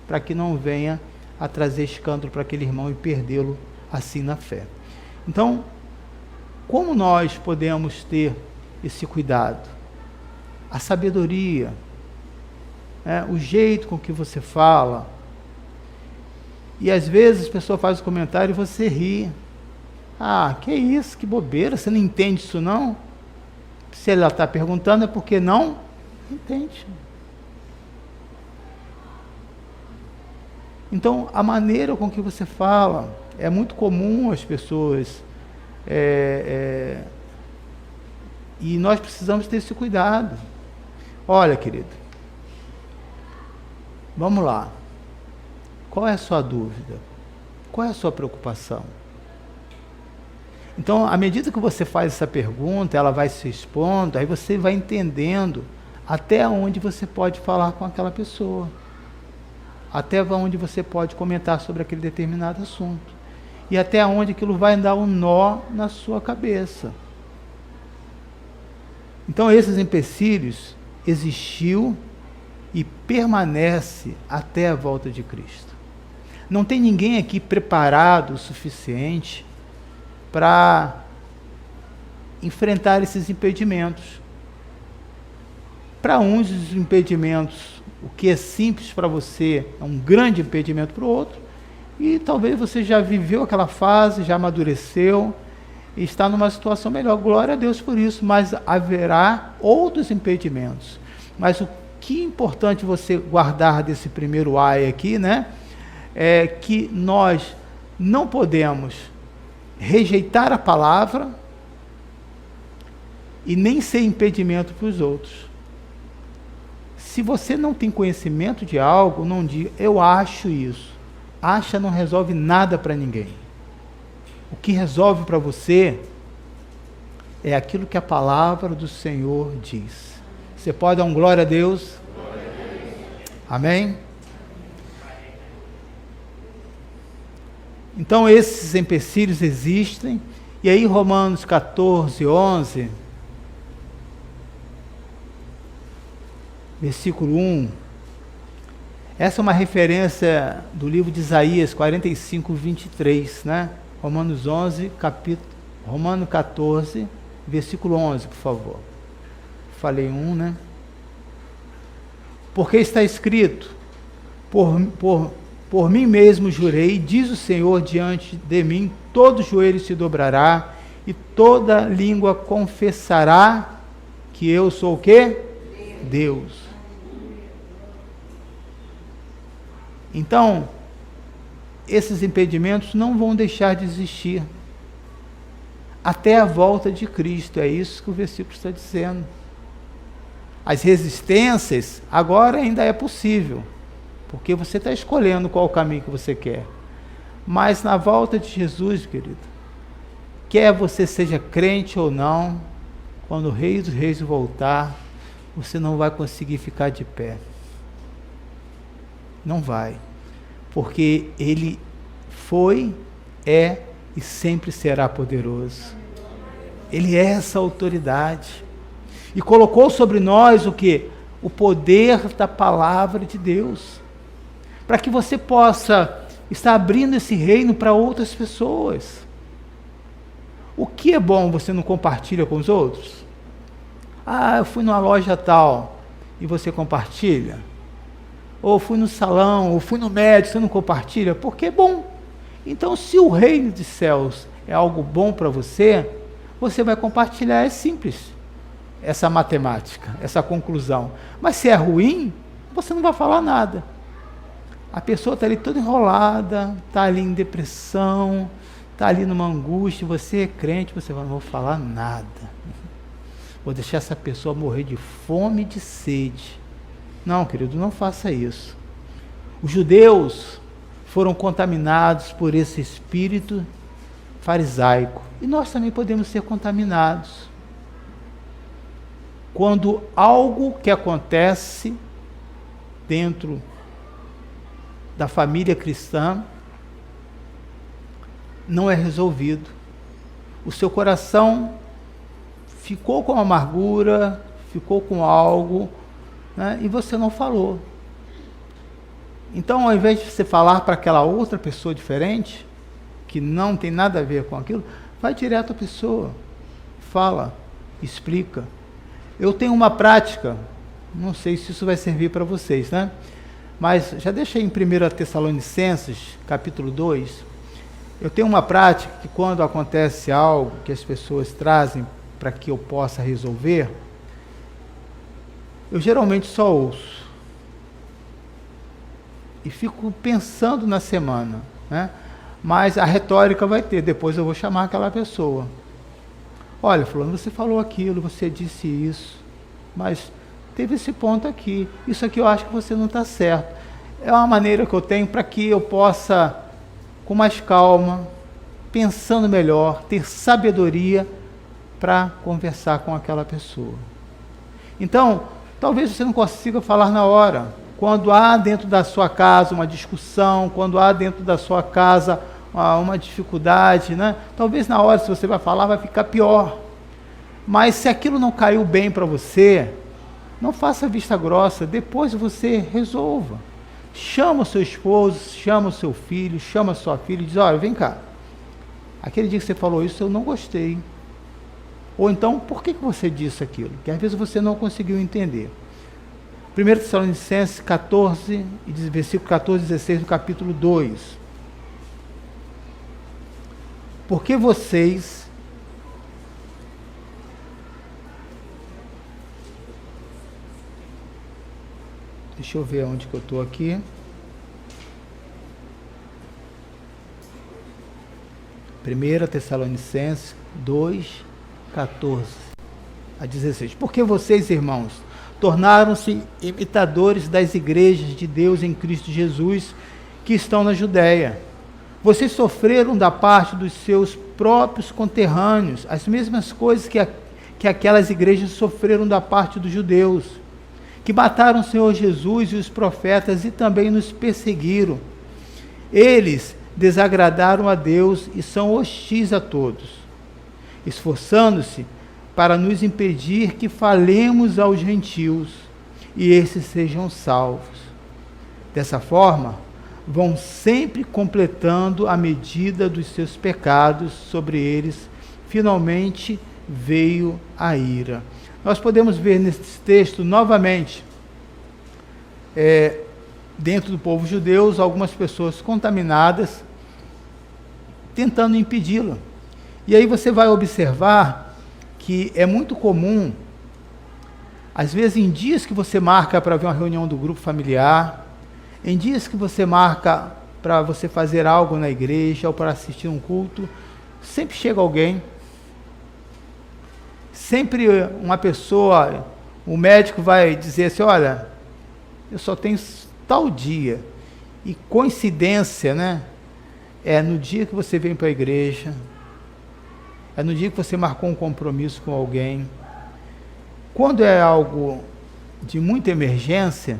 para que não venha a trazer escândalo para aquele irmão e perdê-lo assim na fé. Então, como nós podemos ter esse cuidado? A sabedoria, o jeito com que você fala. E às vezes a pessoa faz um comentário e você ri. Ah, que isso, que bobeira, você não entende isso não? Se ela está perguntando é porque não entende. Então, a maneira com que você fala, é muito comum as pessoas, e nós precisamos ter esse cuidado. Olha, querido, vamos lá. Qual é a sua dúvida? Qual é a sua preocupação? Então, à medida que você faz essa pergunta, ela vai se expondo, aí você vai entendendo até onde você pode falar com aquela pessoa. Até onde você pode comentar sobre aquele determinado assunto. E até onde aquilo vai dar um nó na sua cabeça. Então, esses empecilhos existiu e permanece até a volta de Cristo. Não tem ninguém aqui preparado o suficiente para enfrentar esses impedimentos. Para uns, os impedimentos, o que é simples para você é um grande impedimento para o outro, e talvez você já viveu aquela fase, já amadureceu, e está numa situação melhor. Glória a Deus por isso, mas haverá outros impedimentos. Mas o que é importante você guardar desse primeiro ai aqui, né? É que nós não podemos rejeitar a palavra e nem ser impedimento para os outros. Se você não tem conhecimento de algo, não diga, eu acho isso. Acha não resolve nada para ninguém. O que resolve para você é aquilo que a palavra do Senhor diz. Você pode dar um glória a Deus? Glória a Deus. Amém? Então esses empecilhos existem, e aí Romanos 14, 11, versículo 1, essa é uma referência do livro de Isaías 45, 23, né? Romanos 14, versículo 11, por favor. Falei 1, né? Porque está escrito, por mim mesmo jurei, diz o Senhor, diante de mim, todo joelho se dobrará, e toda língua confessará que eu sou o quê? Deus. Então, esses impedimentos não vão deixar de existir até a volta de Cristo. É isso que o versículo está dizendo. As resistências agora ainda é possível, porque você está escolhendo qual o caminho que você quer. Mas na volta de Jesus, querido, quer você seja crente ou não, quando o Rei dos Reis voltar, você não vai conseguir ficar de pé. Não vai. Porque Ele foi, é e sempre será poderoso. Ele é essa autoridade. E colocou sobre nós o quê? O poder da palavra de Deus. Para que você possa estar abrindo esse reino para outras pessoas. O que é bom você não compartilha com os outros? Ah, eu fui numa loja tal e você compartilha? Ou fui no salão, ou fui no médico, você não compartilha? Porque é bom. Então, se o reino dos céus é algo bom para você, você vai compartilhar, é simples. Essa matemática, essa conclusão. Mas se é ruim, você não vai falar nada. A pessoa está ali toda enrolada, está ali em depressão, está ali numa angústia, você é crente, você vai, não vou falar nada. Vou deixar essa pessoa morrer de fome e de sede. Não, querido, não faça isso. Os judeus foram contaminados por esse espírito farisaico. E nós também podemos ser contaminados. Quando algo que acontece dentro da família cristã não é resolvido. O seu coração ficou com amargura, ficou com algo, né, e você não falou. Então, ao invés de você falar para aquela outra pessoa diferente, que não tem nada a ver com aquilo, vai direto à pessoa, fala, explica. Eu tenho uma prática, não sei se isso vai servir para vocês, né? Mas já deixei em 1 Tessalonicenses, capítulo 2, eu tenho uma prática que quando acontece algo que as pessoas trazem para que eu possa resolver, eu geralmente só ouço. E fico pensando na semana, né? Mas a retórica vai ter, depois eu vou chamar aquela pessoa. Olha, fulano, você falou aquilo, você disse isso, mas teve esse ponto aqui, isso aqui eu acho que você não está certo. É uma maneira que eu tenho para que eu possa, com mais calma, pensando melhor, ter sabedoria para conversar com aquela pessoa. Então, talvez você não consiga falar na hora. Quando há dentro da sua casa uma discussão, quando há dentro da sua casa uma dificuldade, né? Talvez na hora, se você vai falar, vai ficar pior. Mas se aquilo não caiu bem para você, não faça vista grossa, depois você resolva. Chama o seu esposo, chama o seu filho, chama a sua filha e diz, olha, vem cá, aquele dia que você falou isso eu não gostei. Ou então, por que você disse aquilo? Que às vezes você não conseguiu entender. 1 Tessalonicenses 14, versículo 14 e 16 do capítulo 2. Porque vocês deixa eu ver onde que eu estou aqui. 1 Tessalonicenses 2, 14 a 16. Porque vocês, irmãos, tornaram-se imitadores das igrejas de Deus em Cristo Jesus, que estão na Judéia. Vocês sofreram da parte dos seus próprios conterrâneos as mesmas coisas que aquelas igrejas sofreram da parte dos judeus, que mataram o Senhor Jesus e os profetas e também nos perseguiram. Eles desagradaram a Deus e são hostis a todos, esforçando-se para nos impedir que falemos aos gentios e esses sejam salvos. Dessa forma, vão sempre completando a medida dos seus pecados sobre eles. Finalmente veio a ira. Nós podemos ver nesse texto novamente, dentro do povo judeu, algumas pessoas contaminadas tentando impedi-la. E aí você vai observar que é muito comum, às vezes em dias que você marca para ver uma reunião do grupo familiar, em dias que você marca para você fazer algo na igreja ou para assistir um culto, sempre chega alguém, sempre uma pessoa, o médico vai dizer assim, olha, eu só tenho tal dia, e coincidência, né? É no dia que você vem para a igreja, é no dia que você marcou um compromisso com alguém. Quando é algo de muita emergência,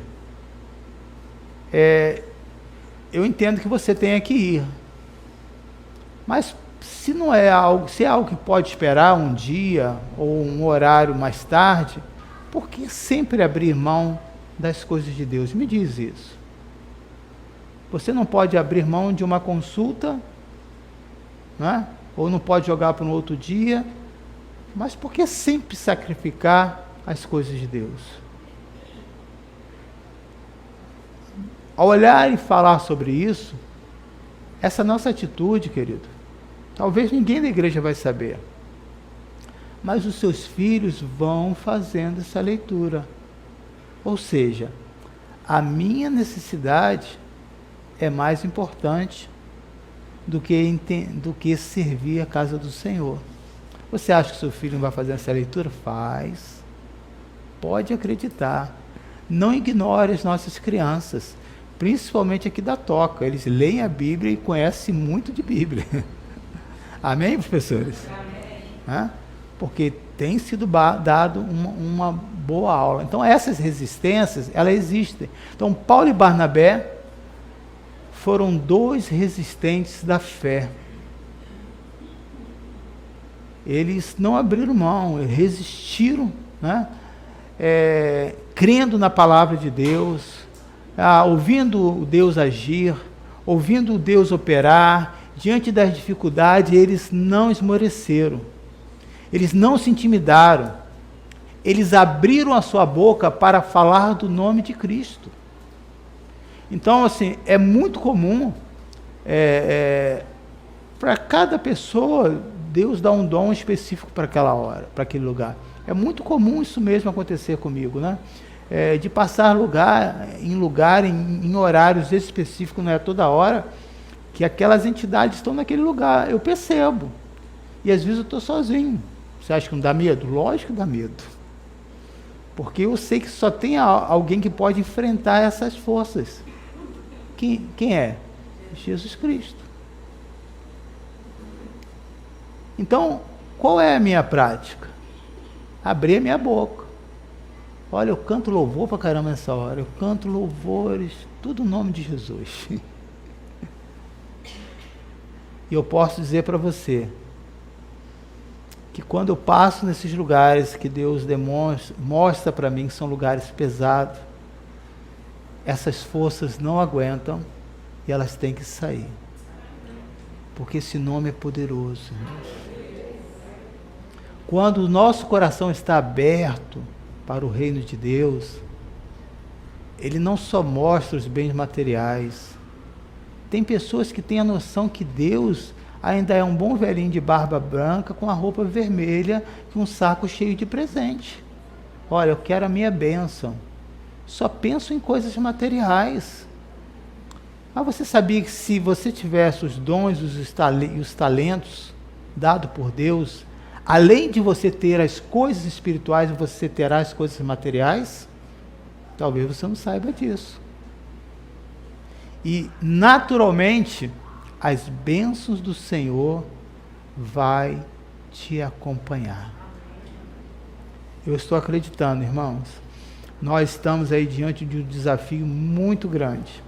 eu entendo que você tenha que ir. Mas se não é algo, se é algo que pode esperar um dia ou um horário mais tarde, por que sempre abrir mão das coisas de Deus? Me diz isso. Você não pode abrir mão de uma consulta, né? Ou não pode jogar para um outro dia, mas por que sempre sacrificar as coisas de Deus? Ao olhar e falar sobre isso, essa nossa atitude, querido, talvez ninguém da igreja vai saber, mas os seus filhos vão fazendo essa leitura. Ou seja, a minha necessidade é mais importante do que servir a casa do Senhor. Você acha que seu filho não vai fazer essa leitura? Faz. Pode acreditar. Não ignore as nossas crianças, principalmente aqui da Toca. Eles leem a Bíblia e conhecem muito de Bíblia. Amém, professores? Amém. Porque tem sido dado uma boa aula. Então, essas resistências, elas existem. Então, Paulo e Barnabé foram dois resistentes da fé. Eles não abriram mão, eles resistiram, né? Crendo na palavra de Deus, ouvindo Deus agir, ouvindo Deus operar, diante das dificuldades, eles não esmoreceram, eles não se intimidaram, eles abriram a sua boca para falar do nome de Cristo. Então, assim, é muito comum, para cada pessoa, Deus dá um dom específico para aquela hora, para aquele lugar. É muito comum isso mesmo acontecer comigo, né? De passar em horários específicos, não é toda hora, que aquelas entidades estão naquele lugar. Eu percebo. E às vezes eu estou sozinho. Você acha que não dá medo? Lógico que dá medo. Porque eu sei que só tem alguém que pode enfrentar essas forças. Quem é? Jesus Cristo. Então, qual é a minha prática? Abrir a minha boca. Olha, eu canto louvor pra caramba nessa hora. Eu canto louvores, tudo em nome de Jesus. E eu posso dizer para você que quando eu passo nesses lugares que Deus mostra para mim que são lugares pesados, essas forças não aguentam e elas têm que sair. Porque esse nome é poderoso. Quando o nosso coração está aberto para o reino de Deus, ele não só mostra os bens materiais. Tem pessoas que têm a noção que Deus ainda é um bom velhinho de barba branca com a roupa vermelha e um saco cheio de presente. Olha, eu quero a minha bênção. Só penso em coisas materiais. Mas você sabia que se você tivesse os dons e os talentos dados por Deus, além de você ter as coisas espirituais, você terá as coisas materiais? Talvez você não saiba disso. E, naturalmente, as bênçãos do Senhor vai te acompanhar. Eu estou acreditando, irmãos. Nós estamos aí diante de um desafio muito grande.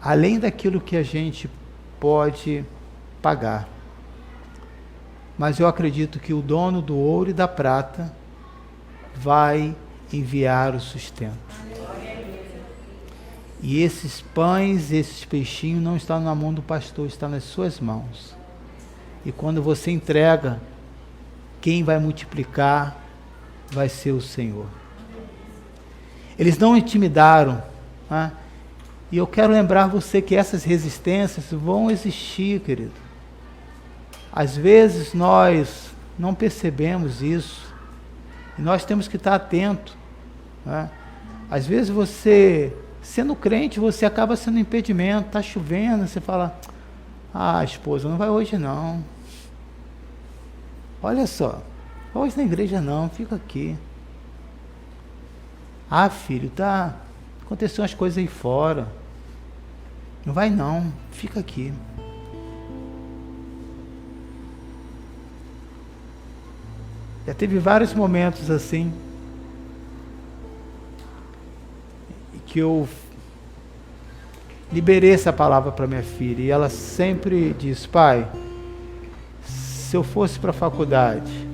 Além daquilo que a gente pode pagar. Mas eu acredito que o dono do ouro e da prata vai enviar o sustento. E esses pães, esses peixinhos não estão na mão do pastor, estão nas suas mãos. E quando você entrega, quem vai multiplicar vai ser o Senhor. Eles não intimidaram, né? E eu quero lembrar você que essas resistências vão existir, querido. Às vezes nós não percebemos isso, e nós temos que estar atento, né? Às vezes você, sendo crente, você acaba sendo um impedimento, está chovendo, você fala, esposa, não vai hoje não. Olha só, hoje na igreja não, fica aqui. Filho, aconteceu umas coisas aí fora. Não vai não, fica aqui. Já teve vários momentos assim, que eu liberei essa palavra para minha filha, e ela sempre diz, pai, se eu fosse para a faculdade,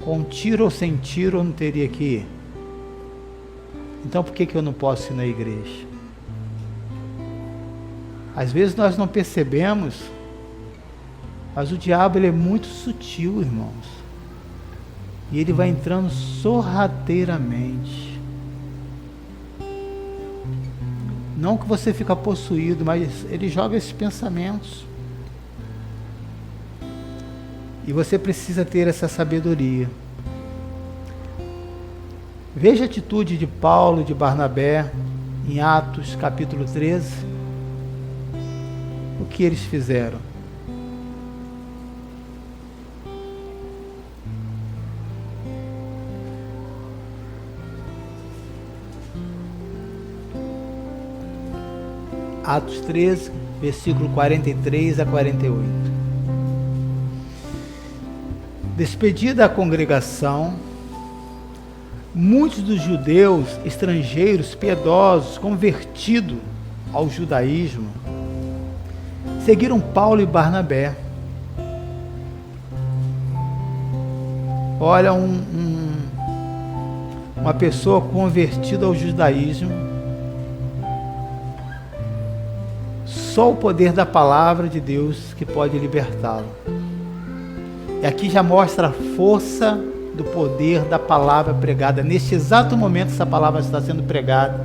com tiro ou sem tiro, eu não teria que ir. Então por que eu não posso ir na igreja? Às vezes nós não percebemos, mas o diabo ele é muito sutil, irmãos. E ele vai entrando sorrateiramente. Não que você fica possuído, mas ele joga esses pensamentos. E você precisa ter essa sabedoria. Veja a atitude de Paulo e de Barnabé em Atos capítulo 13. O que eles fizeram? Atos 13, versículo 43 a 48. Despedida a congregação, muitos dos judeus estrangeiros piedosos, convertidos ao judaísmo, seguiram Paulo e Barnabé. Olha, uma pessoa convertida ao judaísmo, só o poder da palavra de Deus que pode libertá-lo. E aqui já mostra a força do poder da palavra pregada. Neste exato momento essa palavra está sendo pregada.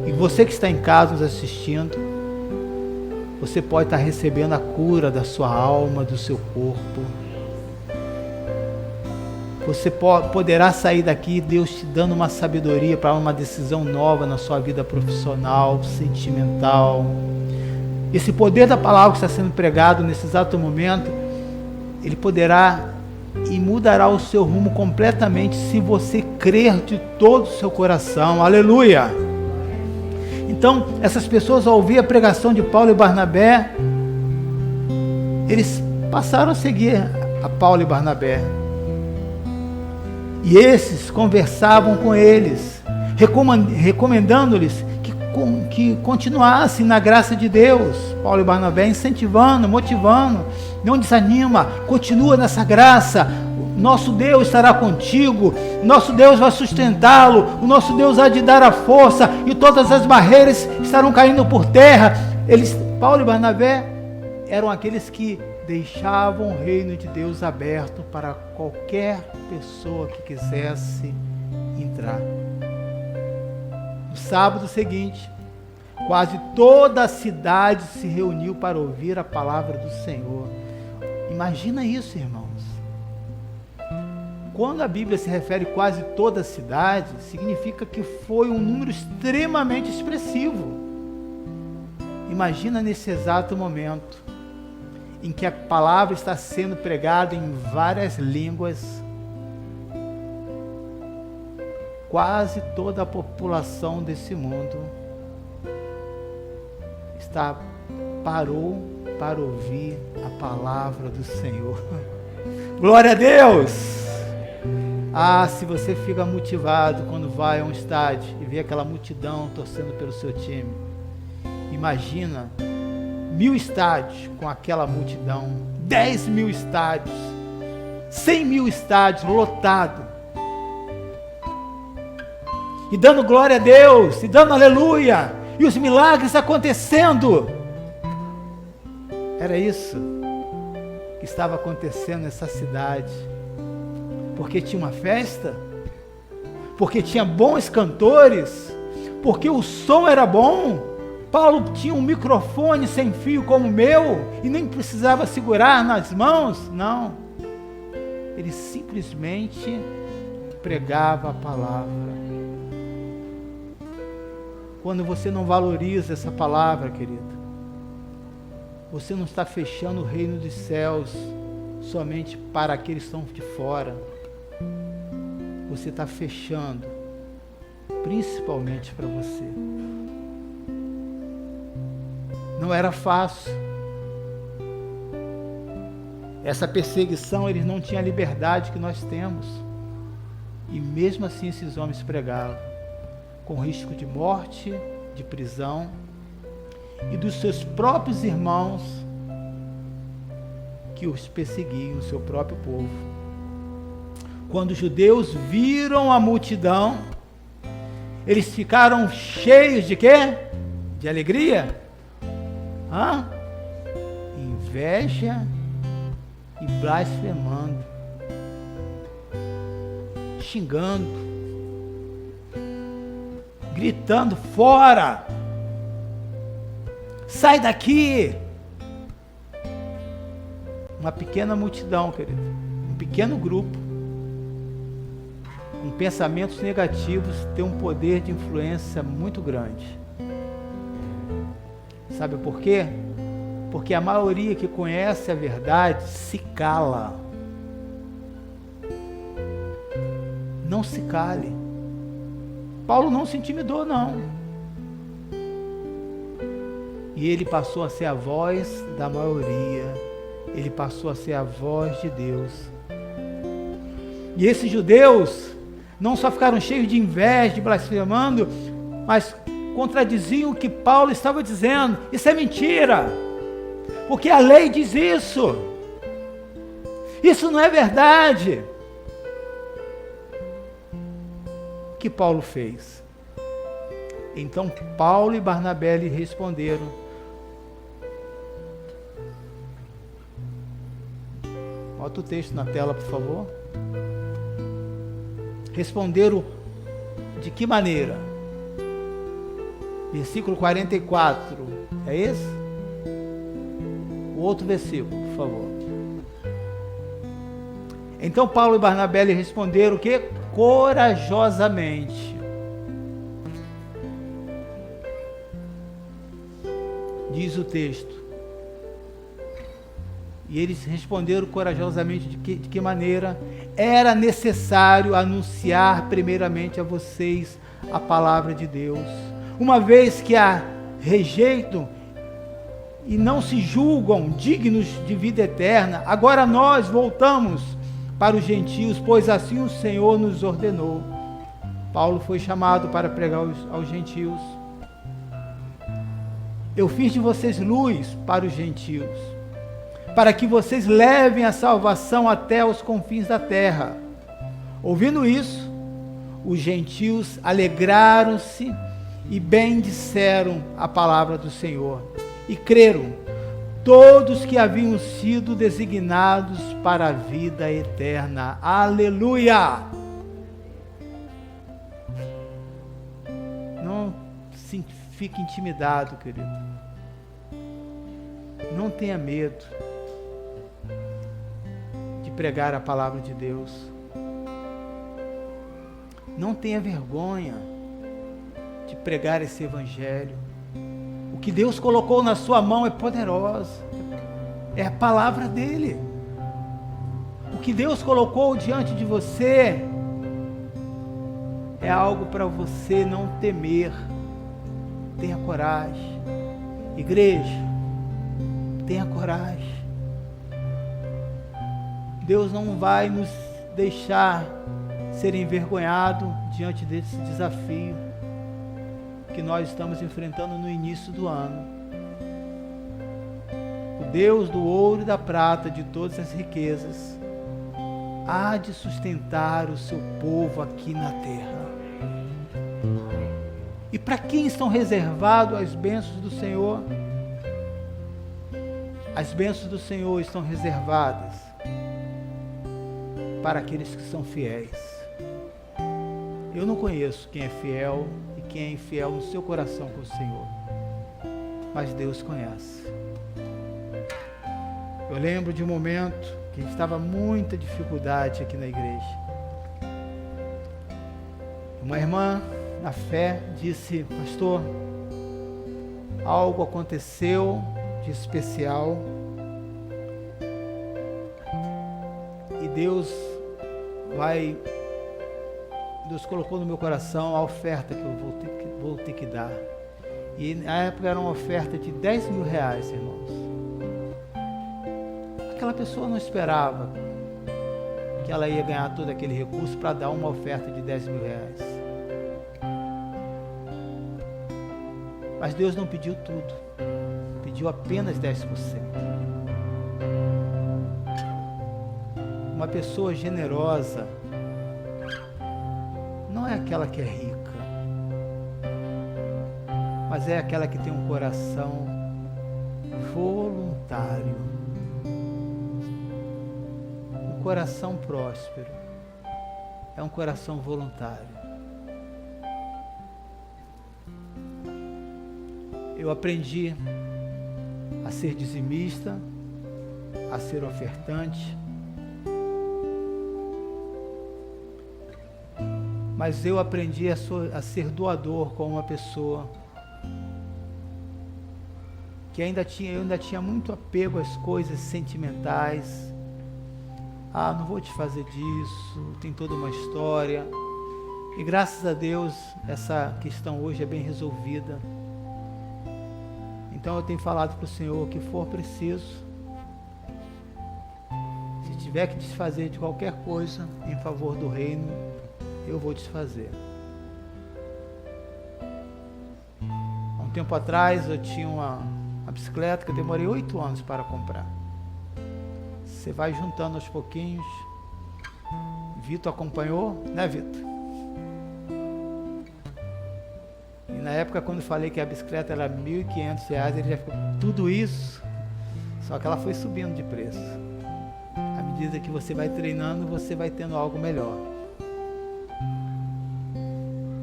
E você que está em casa nos assistindo, você pode estar recebendo a cura da sua alma, do seu corpo. Você poderá sair daqui, Deus te dando uma sabedoria para uma decisão nova na sua vida profissional, sentimental. Esse poder da palavra que está sendo pregado nesse exato momento, ele poderá e mudará o seu rumo completamente se você crer de todo o seu coração. Aleluia! Então, essas pessoas, ao ouvir a pregação de Paulo e Barnabé, eles passaram a seguir a Paulo e Barnabé. E esses conversavam com eles, recomendando-lhes que continuassem na graça de Deus. Paulo e Barnabé incentivando, motivando, não desanima, continua nessa graça, nosso Deus estará contigo, nosso Deus vai sustentá-lo, o nosso Deus há de dar a força, e todas as barreiras estarão caindo por terra. Paulo e Barnabé eram aqueles que deixavam o reino de Deus aberto para qualquer pessoa que quisesse entrar. No sábado seguinte, quase toda a cidade se reuniu para ouvir a palavra do Senhor. Imagina isso, irmãos. Quando a Bíblia se refere quase toda a cidade, significa que foi um número extremamente expressivo. Imagina nesse exato momento em que a palavra está sendo pregada em várias línguas. Quase toda a população desse mundo parou para ouvir a palavra do Senhor. Glória a Deus! Ah, se você fica motivado quando vai a um estádio e vê aquela multidão torcendo pelo seu time. Imagina 1000 estádios com aquela multidão, 10.000 estádios, 100.000 estádios lotados. E dando glória a Deus, e dando aleluia, e os milagres acontecendo. Era isso que estava acontecendo nessa cidade. Porque tinha uma festa, porque tinha bons cantores, porque o som era bom. Paulo tinha um microfone sem fio como o meu, e nem precisava segurar nas mãos, não. Ele simplesmente pregava a palavra. Quando você não valoriza essa palavra, querido, você não está fechando o reino dos céus somente para aqueles que estão de fora. Você está fechando principalmente para você. Não era fácil. Essa perseguição, eles não tinham a liberdade que nós temos. E mesmo assim esses homens pregavam, com risco de morte, de prisão, e dos seus próprios irmãos que os perseguiam, o seu próprio povo. Quando os judeus viram a multidão, eles ficaram cheios de quê? De alegria? Inveja e blasfemando, xingando, gritando: fora! Sai daqui! Uma pequena multidão, querido, um pequeno grupo, com pensamentos negativos, tem um poder de influência muito grande. Sabe por quê? Porque a maioria que conhece a verdade se cala. Não se cale. Paulo não se intimidou, não. E ele passou a ser a voz da maioria. Ele passou a ser a voz de Deus. E esses judeus não só ficaram cheios de inveja, de blasfemando, mas contradiziam o que Paulo estava dizendo. Isso é mentira, porque a lei diz isso. Isso não é verdade. O que Paulo fez? Então Paulo e Barnabé lhe responderam: bota o texto na tela, por favor. Responderam de que maneira? Versículo 44, é esse? O outro versículo, por favor. Então Paulo e Barnabé lhe responderam o quê? Corajosamente. Diz o texto. E eles responderam corajosamente de que maneira? Era necessário anunciar primeiramente a vocês a palavra de Deus. Uma vez que a rejeitam e não se julgam dignos de vida eterna, agora nós voltamos para os gentios, pois assim o Senhor nos ordenou. Paulo foi chamado para pregar aos gentios. Eu fiz de vocês luz para os gentios, para que vocês levem a salvação até os confins da terra. Ouvindo isso, os gentios alegraram-se e bendisseram a palavra do Senhor, e creram todos que haviam sido designados para a vida eterna. Aleluia! Não fique intimidado, querido. Não tenha medo de pregar a palavra de Deus. Não tenha vergonha de pregar esse evangelho. O que Deus colocou na sua mão é poderoso. É a palavra dele. O que Deus colocou diante de você é algo para você não temer. Tenha coragem. Igreja, tenha coragem. Deus não vai nos deixar ser envergonhados diante desse desafio que nós estamos enfrentando no início do ano. O Deus do ouro e da prata, de todas as riquezas, há de sustentar o seu povo aqui na terra. E para quem estão reservadas as bênçãos do Senhor? As bênçãos do Senhor estão reservadas para aqueles que são fiéis. Eu não conheço quem é fiel e quem é infiel no seu coração com o Senhor, mas Deus conhece. Eu lembro de um momento que estava muita dificuldade aqui na igreja. Uma irmã na fé disse: pastor, algo aconteceu de especial e Deus colocou no meu coração a oferta que eu vou ter que dar. E na época era uma oferta de 10 mil reais, irmãos. Aquela pessoa não esperava que ela ia ganhar todo aquele recurso para dar uma oferta de 10 mil reais. Mas Deus não pediu tudo, pediu apenas 10%. Uma pessoa generosa não é aquela que é rica, mas é aquela que tem um coração voluntário, um coração próspero, é um coração voluntário. Eu aprendi a ser dizimista, a ser ofertante, mas eu aprendi a ser doador com uma pessoa que eu ainda tinha muito apego às coisas sentimentais. Ah, não vou te fazer disso, tem toda uma história. E graças a Deus essa questão hoje é bem resolvida. Então eu tenho falado para o Senhor que for preciso, se tiver que desfazer de qualquer coisa em favor do reino, eu vou desfazer. Há um tempo atrás eu tinha uma bicicleta que eu demorei 8 anos para comprar. Você vai juntando aos pouquinhos. Vitor acompanhou, né, Vitor? E na época, quando eu falei que a bicicleta era R$ 1.500, ele já ficou tudo isso, só que ela foi subindo de preço. À medida que você vai treinando, você vai tendo algo melhor.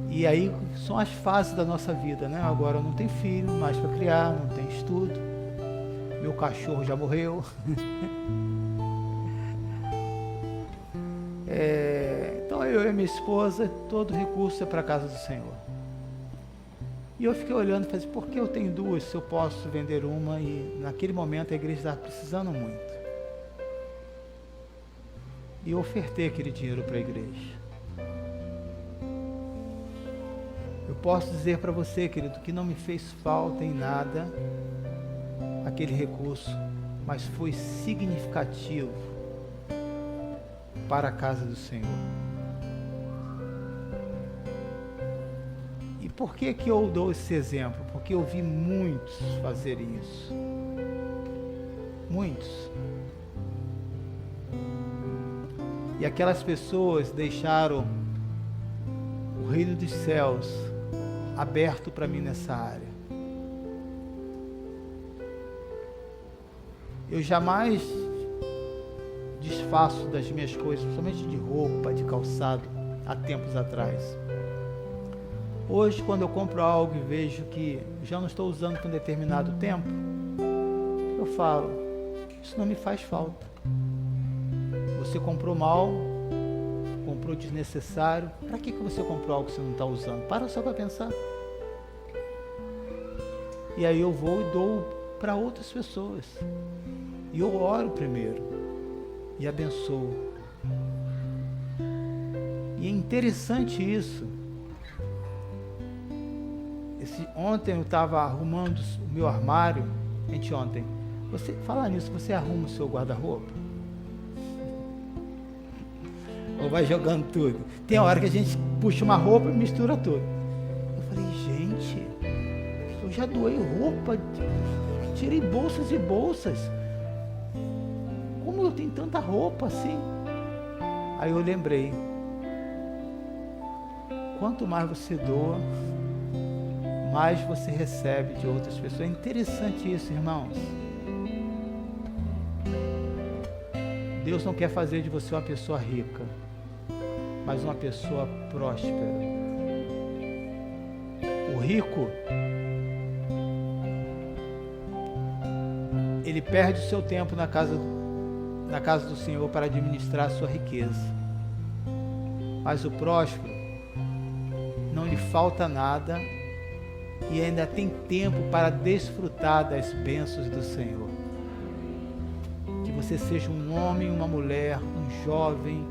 E aí são as fases da nossa vida, né? Agora eu não tenho filho mais para criar, não tenho estudo, meu cachorro já morreu. Então eu e minha esposa, todo recurso é para a casa do Senhor. E eu fiquei olhando e falei, por que eu tenho duas se eu posso vender uma? E naquele momento a igreja estava precisando muito. E eu ofertei aquele dinheiro para a igreja. Eu posso dizer para você, querido, que não me fez falta em nada aquele recurso, mas foi significativo para a casa do Senhor. E por que eu dou esse exemplo? Porque eu vi muitos fazerem isso. Muitos. E aquelas pessoas deixaram o reino dos céus aberto para mim nessa área. Eu jamais desfaço das minhas coisas, principalmente de roupa, de calçado, há tempos atrás. Hoje, quando eu compro algo e vejo que já não estou usando por um determinado tempo, eu falo, isso não me faz falta. Você comprou mal, comprou desnecessário, para que você comprou algo que você não está usando? Para só para pensar. e aí eu vou e dou para outras pessoas. E eu oro primeiro e abençoo. E é interessante isso. Ontem eu estava arrumando o meu armário. Ontem. Falar nisso, você arruma o seu guarda-roupa? Ou vai jogando tudo? Tem hora que a gente puxa uma roupa e mistura tudo. Eu falei, gente, eu já doei roupa, tirei bolsas e bolsas. Como eu tenho tanta roupa assim? Aí eu lembrei, quanto mais você doa, mais você recebe de outras pessoas. É interessante isso, irmãos. Deus não quer fazer de você uma pessoa rica, mas uma pessoa próspera. O rico, ele perde o seu tempo na casa do Senhor para administrar a sua riqueza. Mas o próspero, não lhe falta nada e ainda tem tempo para desfrutar das bênçãos do Senhor. Que você seja um homem, uma mulher, um jovem,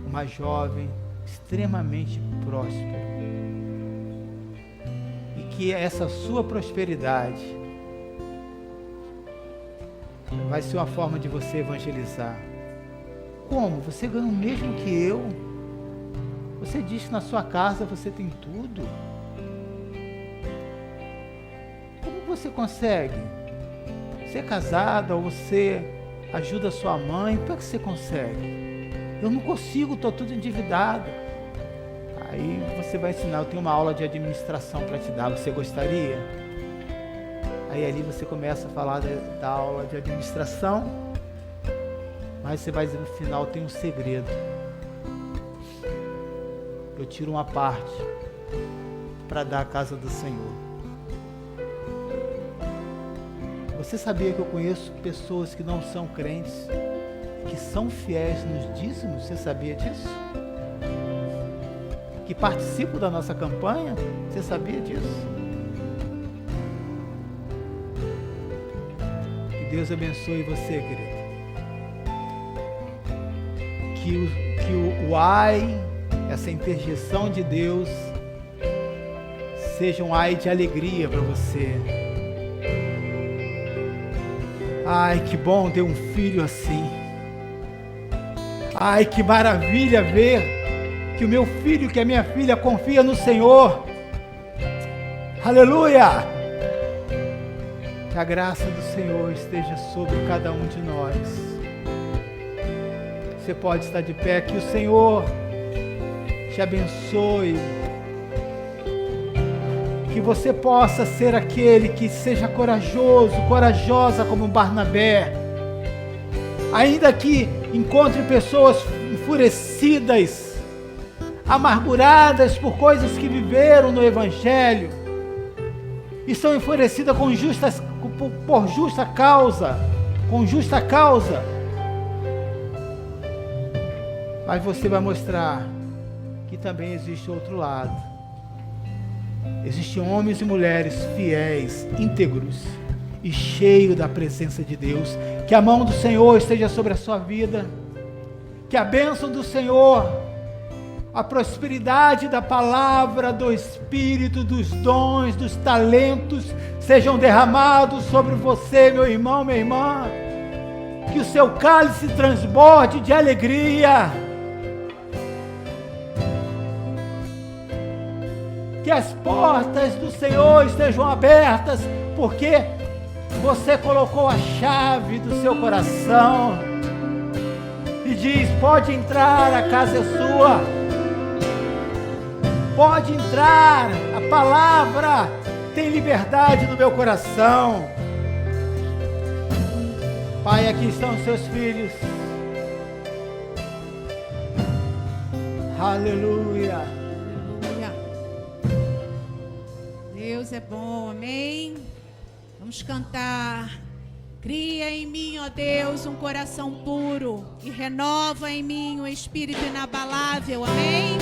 uma jovem extremamente próspero. E que essa sua prosperidade vai ser uma forma de você evangelizar. Como? Você ganha o mesmo que eu? Você diz que na sua casa você tem tudo? Como você consegue? Você é casada ou você ajuda a sua mãe? Como é que você consegue? Eu não consigo, estou tudo endividado. Aí você vai ensinar, eu tenho uma aula de administração para te dar, você gostaria? Aí ali você começa a falar da aula de administração, mas você vai dizer no final, tem um segredo. Eu tiro uma parte para dar à casa do Senhor. Você sabia que eu conheço pessoas que não são crentes, que são fiéis nos dízimos? Você sabia disso? Que participam da nossa campanha? Você sabia disso? Que Deus abençoe você, querido. Que o ai, essa interjeição de Deus, seja um ai de alegria para você. Ai, que bom ter um filho assim. Ai, que maravilha ver que o meu filho, que a minha filha confia no Senhor. Aleluia! Que a graça do Senhor esteja sobre cada um de nós. Você pode estar de pé, que o Senhor te abençoe. Que você possa ser aquele que seja corajoso, corajosa como Barnabé. Ainda que encontre pessoas enfurecidas, amarguradas por coisas que viveram no Evangelho, e são enfurecidas por justa causa, com justa causa. Mas você vai mostrar que também existe outro lado. Existem homens e mulheres fiéis, íntegros e cheios da presença de Deus. Que a mão do Senhor esteja sobre a sua vida. Que a bênção do Senhor, a prosperidade da palavra, do Espírito, dos dons, dos talentos, sejam derramados sobre você, meu irmão, minha irmã. Que o seu cálice transborde de alegria. Que as portas do Senhor estejam abertas, porque você colocou a chave do seu coração e diz: pode entrar, a casa é sua, pode entrar, a palavra tem liberdade no meu coração. Pai, aqui estão os seus filhos. Aleluia. Deus é bom, amém? Vamos cantar. Cria em mim, ó Deus, um coração puro e renova em mim um espírito inabalável, amém?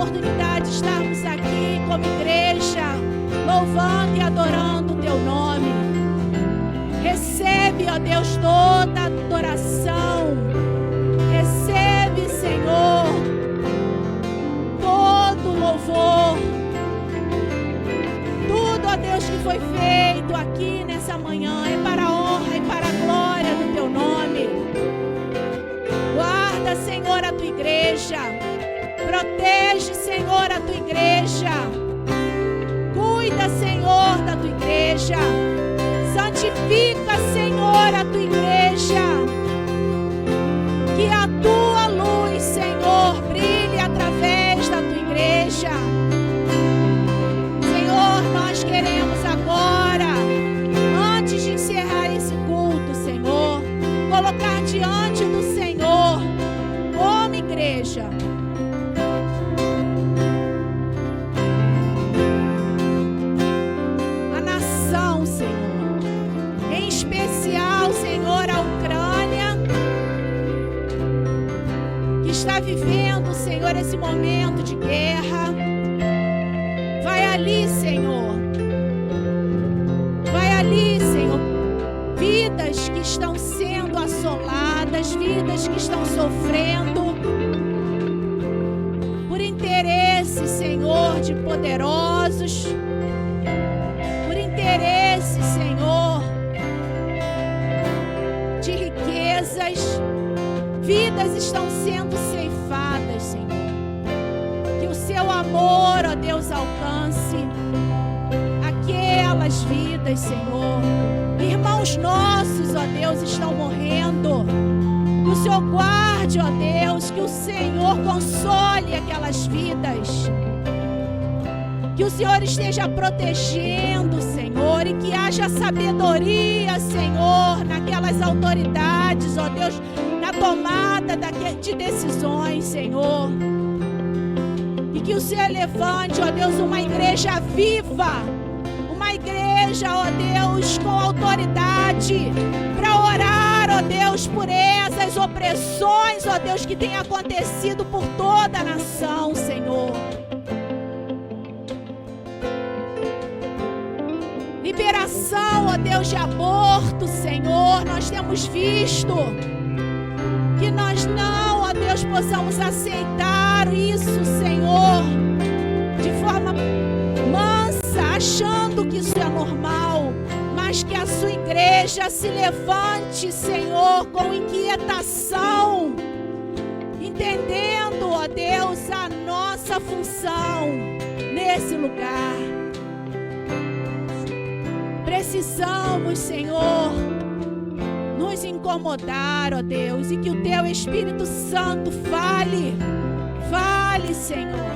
oportunidade de estarmos aqui como igreja, louvando e adorando o Teu nome. Recebe, ó Deus, toda a adoração. Recebe, Senhor, todo o louvor. Tudo, ó Deus, que foi feito aqui nessa manhã é para a honra e para a glória do Teu nome. Guarda, Senhor, a Tua igreja. Protege, Senhor, a Tua igreja. Cuida, Senhor, da Tua igreja. Santifica, Senhor, a Tua igreja. Que a Tua luz, Senhor, brilhe através da Tua igreja. Senhor, nós queremos agora, antes de encerrar esse culto, Senhor, colocar diante do Senhor, como igreja, a nação, Senhor, em especial, Senhor, a Ucrânia, que está vivendo, Senhor, esse momento de guerra. Vai ali, Senhor. Vai ali, Senhor. Vidas que estão sendo assoladas, vidas que estão sofrendo por interesse, Senhor, de poderosos, por interesse, Senhor, de riquezas. Vidas estão sendo ceifadas, Senhor. Que o Seu amor, ó Deus, alcance aquelas vidas, Senhor. Irmãos nossos, ó Deus, estão morrendo. Que o Senhor guarde, ó Deus, que o Senhor console aquelas vidas. Que o Senhor esteja protegendo, Senhor, e que haja sabedoria, Senhor, naquelas autoridades, ó Deus, na tomada de decisões, Senhor. E que o Senhor levante, ó Deus, uma igreja viva, uma igreja, ó Deus, com autoridade, para orar, ó Deus, por essas opressões, ó Deus, que tem acontecido por toda a nação, Senhor. Liberação, ó Deus, de aborto, Senhor. Nós temos visto que nós não, ó Deus, possamos aceitar isso, Senhor, de forma mansa, achando que isso é normal, mas que a Sua igreja se levante, Senhor, com inquietação, entendendo, ó Deus, a nossa função nesse lugar. Precisamos, Senhor, nos incomodar, ó Deus, e que o Teu Espírito Santo fale, Senhor.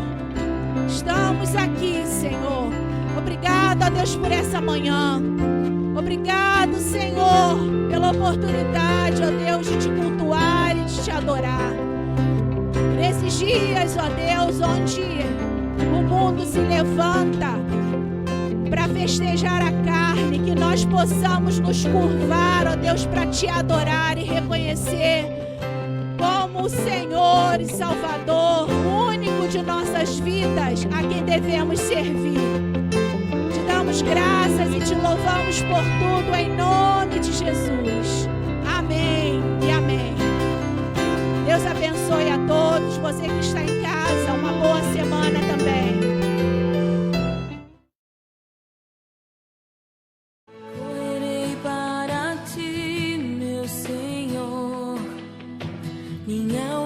Estamos aqui, Senhor. Obrigado, ó Deus, por essa manhã. Obrigado, Senhor, pela oportunidade, ó Deus, de Te cultuar e de Te adorar. Nesses dias, ó Deus, onde o mundo se levanta para festejar a carne, que nós possamos nos curvar, ó Deus, para Te adorar e reconhecer como o Senhor e Salvador, único de nossas vidas, a quem devemos servir. Te damos graças e Te louvamos por tudo, em nome de Jesus. Amém e amém. Deus abençoe a todos. Você que está em casa, uma boa semana também. Correrei para Ti, meu Senhor, minha